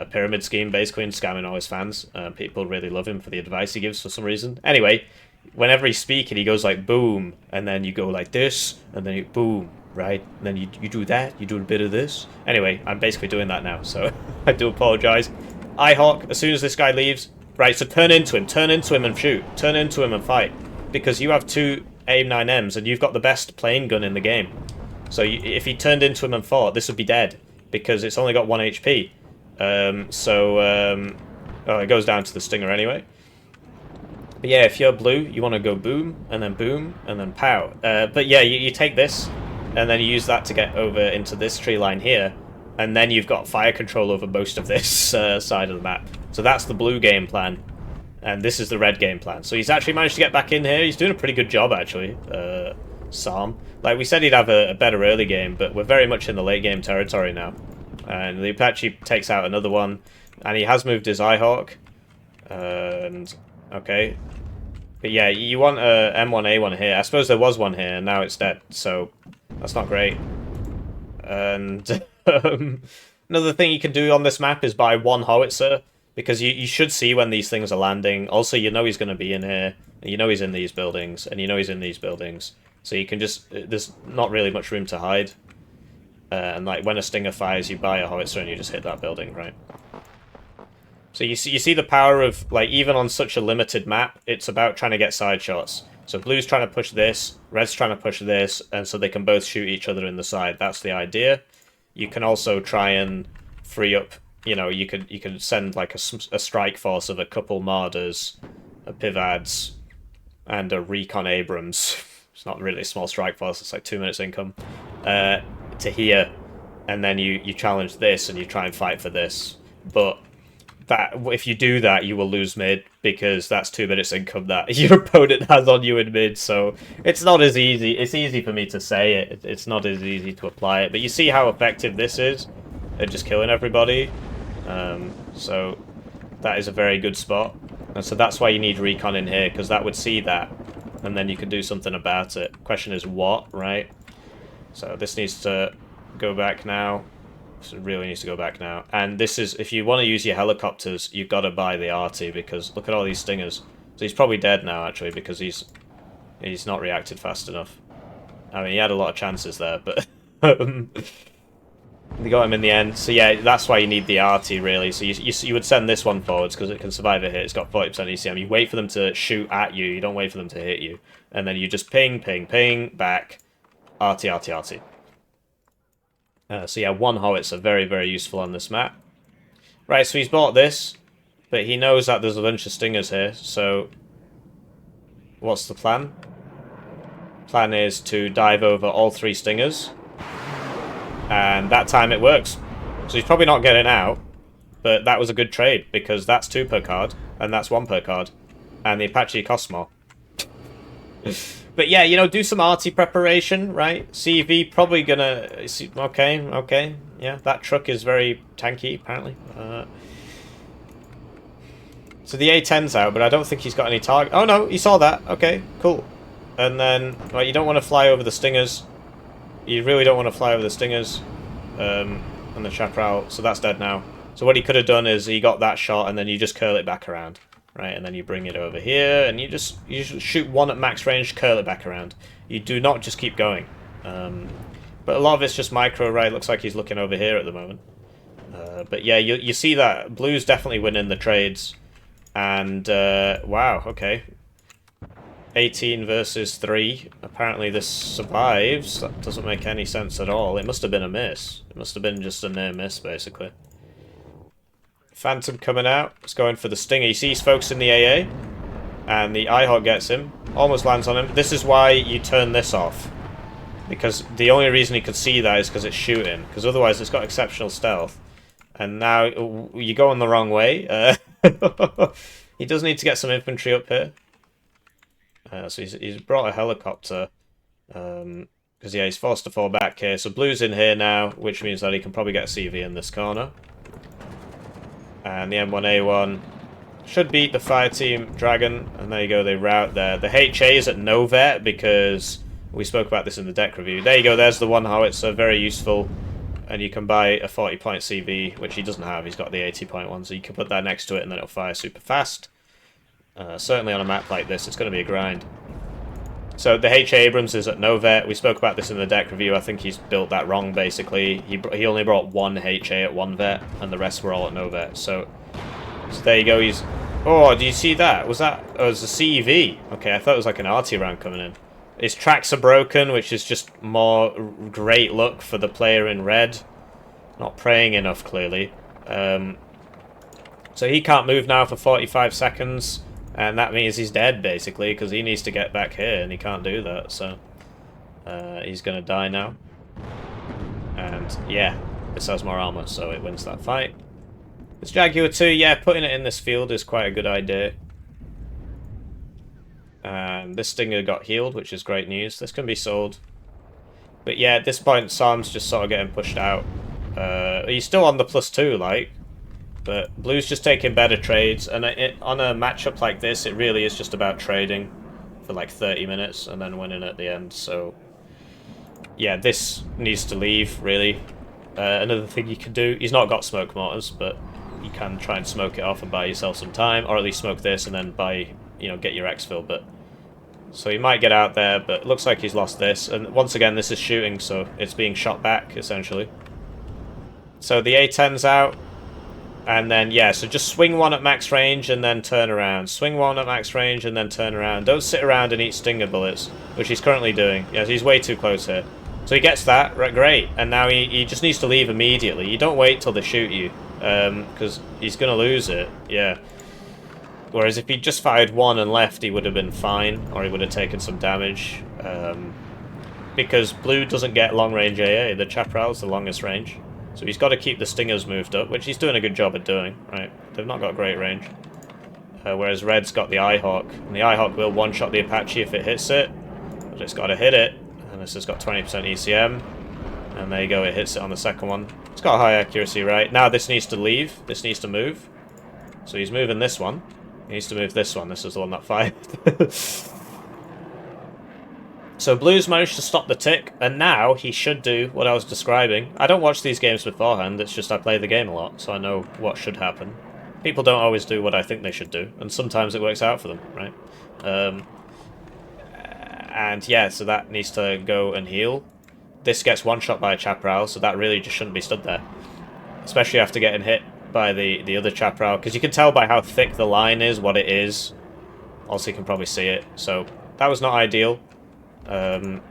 pyramid scheme, basically, and scamming all his fans. People really love him for the advice he gives for some reason. Anyway, whenever he's speaking, he goes like boom, and then you go like this, and then you boom, right? And then you do that, you do a bit of this. Anyway, I'm basically doing that now, so I do apologize. iHawk, as soon as this guy leaves, right, so turn into him and shoot. Turn into him and fight. Because you have two AIM-9Ms, and you've got the best plane gun in the game. So if he turned into him and fought, this would be dead, because it's only got 1 HP. Oh, it goes down to the Stinger anyway. But yeah, if you're blue, you want to go boom, and then pow. But yeah, you take this, and then you use that to get over into this tree line here, and then you've got fire control over most of this side of the map. So that's the blue game plan, and this is the red game plan. So he's actually managed to get back in here. He's doing a pretty good job, actually, Sam. Like, we said he'd have a better early game, but we're very much in the late game territory now. And the Apache takes out another one, and he has moved his iHawk. And okay, but yeah, you want a M1A1 here. I suppose there was one here, and now it's dead, so that's not great. And another thing you can do on this map is buy one howitzer, because you should see when these things are landing. Also, you know he's going to be in here, and you know he's in these buildings, and you know he's in these buildings. So you can just, there's not really much room to hide. And like when a Stinger fires, you buy a howitzer and you just hit that building, right? So you see the power of, like, even on such a limited map, it's about trying to get side shots. So blue's trying to push this, red's trying to push this, and so they can both shoot each other in the side. That's the idea. you can also try and free up. You know, you could send like a strike force of a couple Marders, a Pivads, and a Recon Abrams. It's not really a small strike force. It's like 2 minutes income to here, and then you challenge this and you try and fight for this. But that if you do that, you will lose mid because that's 2 minutes income that your opponent has on you in mid. So it's not as easy. It's easy for me to say it. It's not as easy to apply it. But you see how effective this is at just killing everybody. So that is a very good spot. And so that's why you need recon in here, because that would see that. And then you can do something about it. Question is what, right? So this needs to go back now. So it really needs to go back now. And this is, if you want to use your helicopters, you've got to buy the arty, because look at all these stingers. So he's probably dead now, actually, because he's not reacted fast enough. I mean, he had a lot of chances there, but they got him in the end. So yeah, that's why you need the arty, really. So you would send this one forwards, because it can survive a hit. It's got 40% ECM. You wait for them to shoot at you. You don't wait for them to hit you. And then you just ping, ping, ping, back. Arty, arty, arty. So yeah, one howitzer, very, very useful on this map. Right, so he's bought this, but he knows that there's a bunch of stingers here, so what's the plan? Plan is to dive over all 3 stingers, and that time it works. So he's probably not getting out, but that was a good trade, because that's 2 per card, and that's 1 per card, and the Apache costs more. But yeah, you know, do some arty preparation, right? CV probably gonna... Okay, yeah, that truck is very tanky, apparently. So the A10's out, but I don't think he's got any target. Oh no, he saw that. Okay, cool. And then, well, you don't want to fly over the stingers. You really don't want to fly over the stingers. And the chaparral, so that's dead now. So what he could have done is he got that shot, and then you just curl it back around. Right, and then you bring it over here, and you shoot 1 at max range, curl it back around. You do not just keep going. But a lot of it's just micro, right? Looks like he's looking over here at the moment. But yeah, you see that Blue's definitely winning the trades. And, wow, okay. 18 versus 3. Apparently this survives. That doesn't make any sense at all. It must have been a miss. It must have been just a near miss, basically. Phantom coming out. It's going for the stinger. He sees folks in the AA. And the IHOG gets him. Almost lands on him. This is why you turn this off. Because the only reason he could see that is because it's shooting. Because otherwise it's got exceptional stealth. And now you're going the wrong way. He does need to get some infantry up here. So he's brought a helicopter. Because yeah, he's forced to fall back here. So Blue's in here now. Which means that he can probably get a CV in this corner. And the M1A1 should beat the fire team Dragon, and there you go, they rout there. The HA is at no vet because we spoke about this in the deck review. There you go, there's the 1 howitzer, very useful, and you can buy a 40-point CV, which he doesn't have. He's got the 80-point one, so you can put that next to it, and then it'll fire super fast. Certainly on a map like this, it's going to be a grind. So the HA Abrams is at no vet. We spoke about this in the deck review. I think he's built that wrong, basically. He only brought 1 HA at 1 vet, and the rest were all at no vet. So there you go. He's... Oh, do you see that? Was that... Oh, it was a CEV. Okay, I thought it was like an arty round coming in. His tracks are broken, which is just more great luck for the player in red. Not praying enough, clearly. So he can't move now for 45 seconds. And that means he's dead, basically, because he needs to get back here, and he can't do that, so... he's going to die now. And, yeah, this has more armor, so it wins that fight. This Jaguar 2, yeah, putting it in this field is quite a good idea. And this Stinger got healed, which is great news. This can be sold. But yeah, at this point, Sam's just sort of getting pushed out. He's still on the +2, like... But Blue's just taking better trades, and on a matchup like this, it really is just about trading for like 30 minutes and then winning at the end. So, yeah, this needs to leave, really. Another thing you can do, he's not got smoke mortars, but you can try and smoke it off and buy yourself some time, or at least smoke this and then buy, you know, get your exfil. But so he might get out there, but it looks like he's lost this. And once again, this is shooting, so it's being shot back, essentially. So the A10's out. And then, yeah, so just swing 1 at max range and then turn around. Swing 1 at max range and then turn around. Don't sit around and eat stinger bullets, which he's currently doing. Yeah, he's way too close here. So he gets that, right, great, and now he just needs to leave immediately. You don't wait till they shoot you, because he's going to lose it, yeah. Whereas if he'd just fired one and left, he would have been fine, or he would have taken some damage. Because blue doesn't get long-range AA, the Chaparral's the longest range. So he's got to keep the stingers moved up, which he's doing a good job at doing, right? They've not got great range. Whereas red's got the Eyehawk, and the Eyehawk will one-shot the Apache if it hits it, but it's got to hit it, and this has got 20% ECM, and there you go, it hits it on the second one. It's got high accuracy, right? Now this needs to leave, this needs to move. So he's moving this one. He needs to move this one, this is the one that fired. So blue's managed to stop the tick, and now he should do what I was describing. I don't watch these games beforehand, it's just I play the game a lot, so I know what should happen. People don't always do what I think they should do, and sometimes it works out for them, right? And yeah, so that needs to go and heal. This gets one-shot by a Chaparral, so that really just shouldn't be stood there. Especially after getting hit by the other Chaparral, because you can tell by how thick the line is what it is. Also, you can probably see it, so that was not ideal. And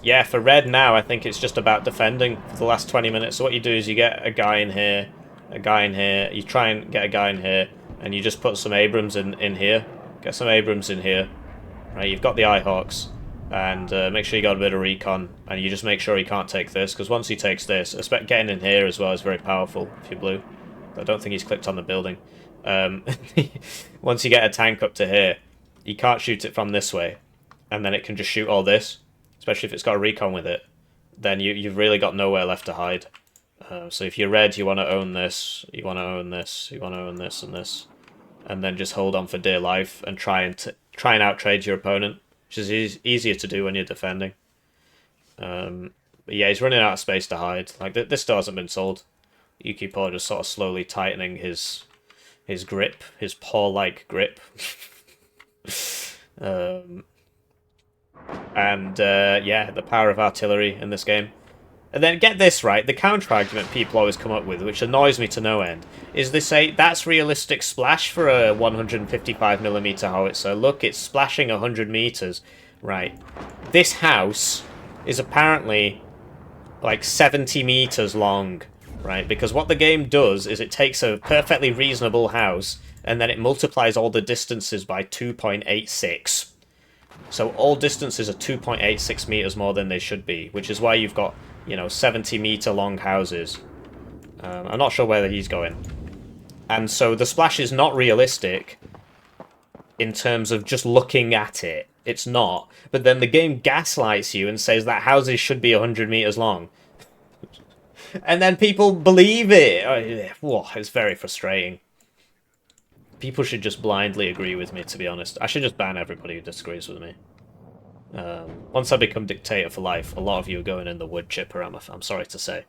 yeah, for red now, I think it's just about defending for the last 20 minutes. So what you do is you get a guy in here, a guy in here, you try and get a guy in here, and you just put some Abrams in here. Get some Abrams in here. Right, you've got the Eyehawks, and make sure you got a bit of recon, and you just make sure he can't take this, because once he takes this, getting in here as well is very powerful if you're blue. I don't think he's clicked on the building. Once you get a tank up to here, you can't shoot it from this way, and then it can just shoot all this, especially if it's got a recon with it. Then you've really got nowhere left to hide. So if you're red, you want to own this, you want to own this, you want to own this and this, and then just hold on for dear life and try and outtrade your opponent, which is easier to do when you're defending. But yeah, he's running out of space to hide. Like this still hasn't been sold. YukiPaw just sort of slowly tightening his grip, his paw-like grip. Yeah, the power of artillery in this game. And then get this right, the counter-argument people always come up with, which annoys me to no end, is they say, that's realistic splash for a 155mm howitzer. Look, it's splashing 100 meters. Right. This house is apparently like 70 meters long, right? Because what the game does is it takes a perfectly reasonable house and then it multiplies all the distances by 2.86. So all distances are 2.86 meters more than they should be, which is why you've got, 70-meter long houses. I'm not sure where he's going. And so the splash is not realistic in terms of just looking at it. It's not. But then the game gaslights you and says that houses should be 100 meters long. And then people believe it. Oh, it's very frustrating. People should just blindly agree with me, to be honest. I should just ban everybody who disagrees with me. Once I become dictator for life, a lot of you are going in the wood chipper, I'm sorry to say.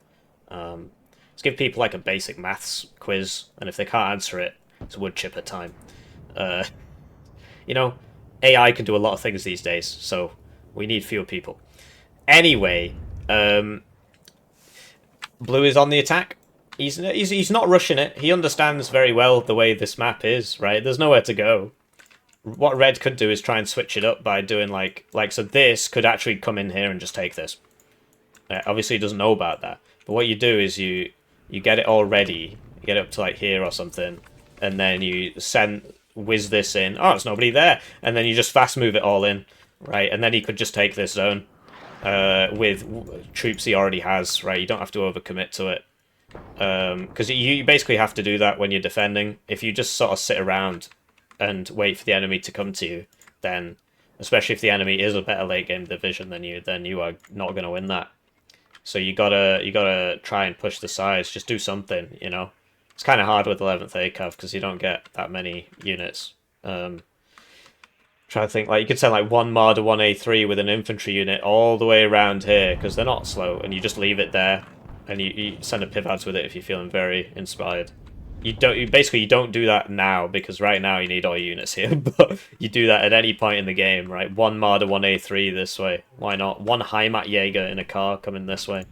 Let's give people like a basic maths quiz, and if they can't answer it, it's wood chipper time. AI can do a lot of things these days, so we need fewer people. Anyway, blue is on the attack. He's not rushing it. He understands very well the way this map is, right? There's nowhere to go. What red could do is try and switch it up by doing so this could actually come in here and just take this. Obviously he doesn't know about that. But what you do is you get it all ready. You get it up to like here or something. And then you whiz this in. Oh, there's nobody there. And then you just fast move it all in, right? And then he could just take this zone with troops he already has, right? You don't have to overcommit to it. Because you basically have to do that when you're defending. If you just sort of sit around and wait for the enemy to come to you, then, especially if the enemy is a better late game division than you are not going to win that. So you gotta try and push the sides. Just do something, It's kind of hard with 11th ACAV because you don't get that many units. Try to think, you could send one Marder 1A3 with an infantry unit all the way around here because they're not slow, and you just leave it there. And you send a pivads with it if you're feeling very inspired. You don't do that now because right now you need all your units here, but you do that at any point in the game, right? One Marder 1A3 this way. Why not? One Heimat Jaeger in a car coming this way.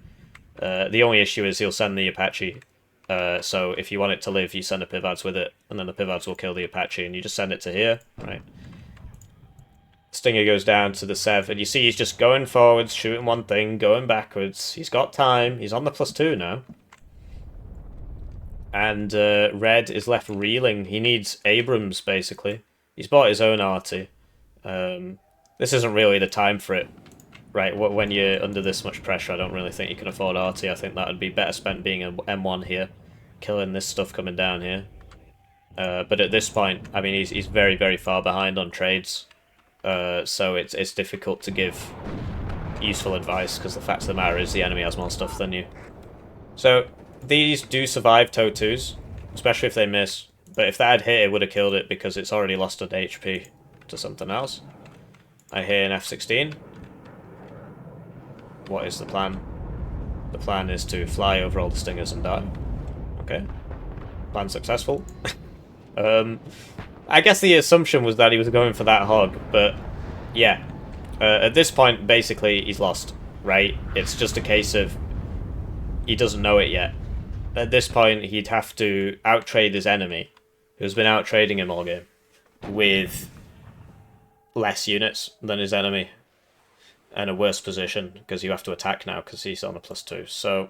The only issue is he'll send the Apache. So if you want it to live, you send a pivads with it, and then the pivads will kill the Apache, and you just send it to here, right? Stinger goes down to the Sev, and you see he's just going forwards, shooting one thing, going backwards. He's got time. He's on the +2 now. And Red is left reeling. He needs Abrams, basically. He's bought his own arty. This isn't really the time for it, right? When you're under this much pressure, I don't really think you can afford arty. I think that would be better spent being an M1 here, killing this stuff coming down here. But at this point, I mean, he's very, very far behind on trades. So it's difficult to give useful advice, because the fact of the matter is the enemy has more stuff than you. So these do survive TOE2s, especially if they miss. But if that had hit, it would have killed it, because it's already lost an HP to something else. I hear an F-16. What is the plan? The plan is to fly over all the Stingers and die. Okay. Plan successful. I guess the assumption was that he was going for that hog, but yeah. At this point, basically, he's lost, right? It's just a case of he doesn't know it yet. At this point, he'd have to outtrade his enemy, who's been outtrading him all game, with less units than his enemy, and a worse position, because you have to attack now, because he's on a +2. So,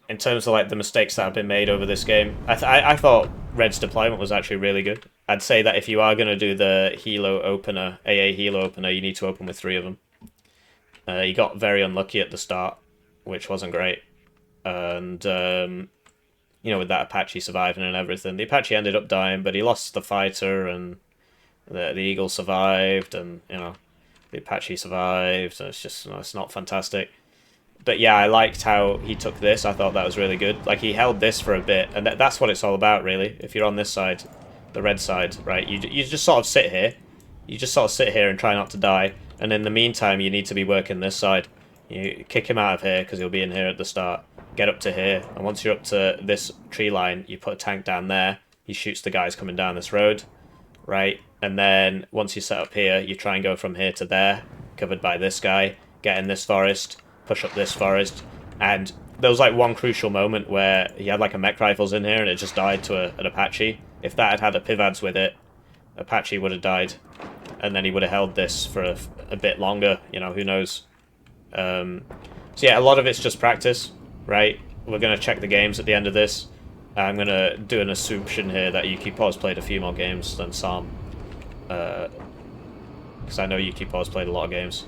in terms of like the mistakes that have been made over this game, I thought Red's deployment was actually really good. I'd say that if you are going to do the Hilo opener, AA Hilo opener, you need to open with 3 of them. He got very unlucky at the start, which wasn't great. And, you know, with that Apache surviving and everything, the Apache ended up dying, but he lost the fighter, and the Eagle survived, and, you know, the Apache survived. So it's just, you know, it's not fantastic. But yeah, I liked how he took this. I thought that was really good. Like, he held this for a bit, and that's what it's all about, really. If you're on this side, the red side, right, you just sort of sit here. You just sort of sit here and try not to die. And in the meantime, you need to be working this side. You kick him out of here, because he'll be in here at the start. Get up to here, and once you're up to this tree line, you put a tank down there. He shoots the guys coming down this road, right? And then, once you set up here, you try and go from here to there, covered by this guy. Get in this forest. Push up this forest, and there was like one crucial moment where he had like a mech rifles in here and it just died to an Apache. If that had had a Pivads with it, Apache would have died, and then he would have held this for a bit longer, you know, who knows. So yeah, a lot of it's just practice, right? We're going to check the games at the end of this. I'm going to do an assumption here that YukiPaw's played a few more games than Sam, because I know YukiPaw's played a lot of games.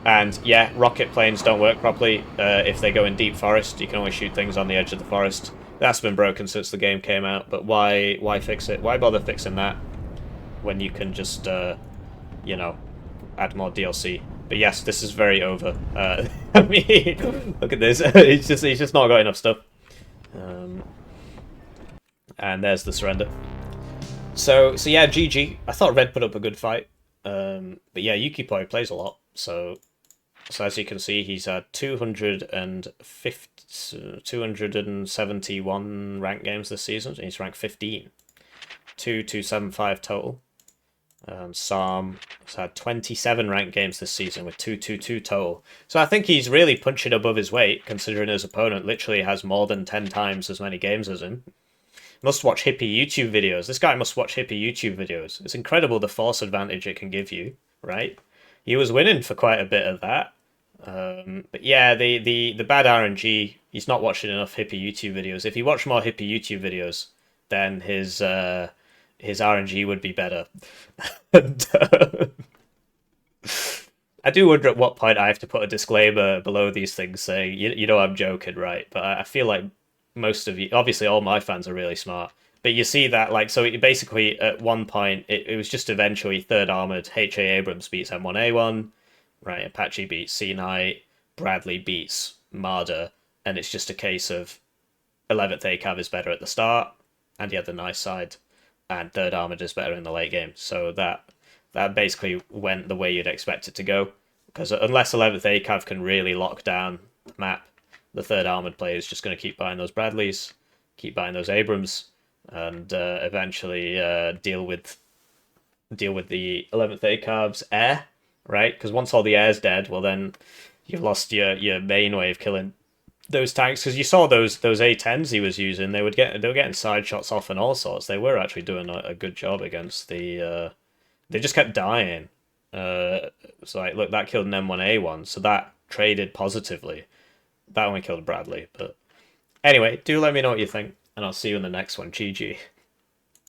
And yeah, rocket planes don't work properly if they go in deep forest. You can only shoot things on the edge of the forest. That's been broken since the game came out, but why fix it? Why bother fixing that when you can just, you know, add more DLC? But yes, this is very over. I mean, look at this. He's just not got enough stuff. And there's the surrender. So yeah, GG. I thought Red put up a good fight. But yeah, YukiPaw plays a lot, so as you can see, he's had 271 ranked games this season, and he's ranked 15. 2275 total. Sam has had 27 ranked games this season with 222 total. So I think he's really punching above his weight, considering his opponent literally has more than 10 times as many games as him. Must watch Hippie YouTube videos. This guy must watch Hippie YouTube videos. It's incredible the force advantage it can give you, right? He was winning for quite a bit of that. But yeah, the bad RNG, he's not watching enough Hippie YouTube videos. If he watched more Hippie YouTube videos, then his RNG would be better. And, I do wonder at what point I have to put a disclaimer below these things saying, you know I'm joking, right? But I feel like most of you, obviously all my fans are really smart, but you see that, like, so it basically at one point, it was just eventually 3rd Armored, H.A. Abrams beats M1A1, right, Apache beats Sea Knight, Bradley beats Marder, and it's just a case of 11th ACAV is better at the start, and he had the nice side, and 3rd Armored is better in the late game, so that basically went the way you'd expect it to go, because unless 11th ACAV can really lock down the map, the 3rd Armored player is just going to keep buying those Bradleys, keep buying those Abrams, and eventually deal with the 11th ACAV's air, right? Because once all the air's dead, well then you've lost your main way of killing those tanks. Because you saw those A10s he was using, they were getting side shots off and all sorts. They were actually doing a good job against the They just kept dying. It's like, look, that killed an M1A1, so that traded positively. That only killed Bradley, but anyway, do let me know what you think, and I'll see you in the next one. GG.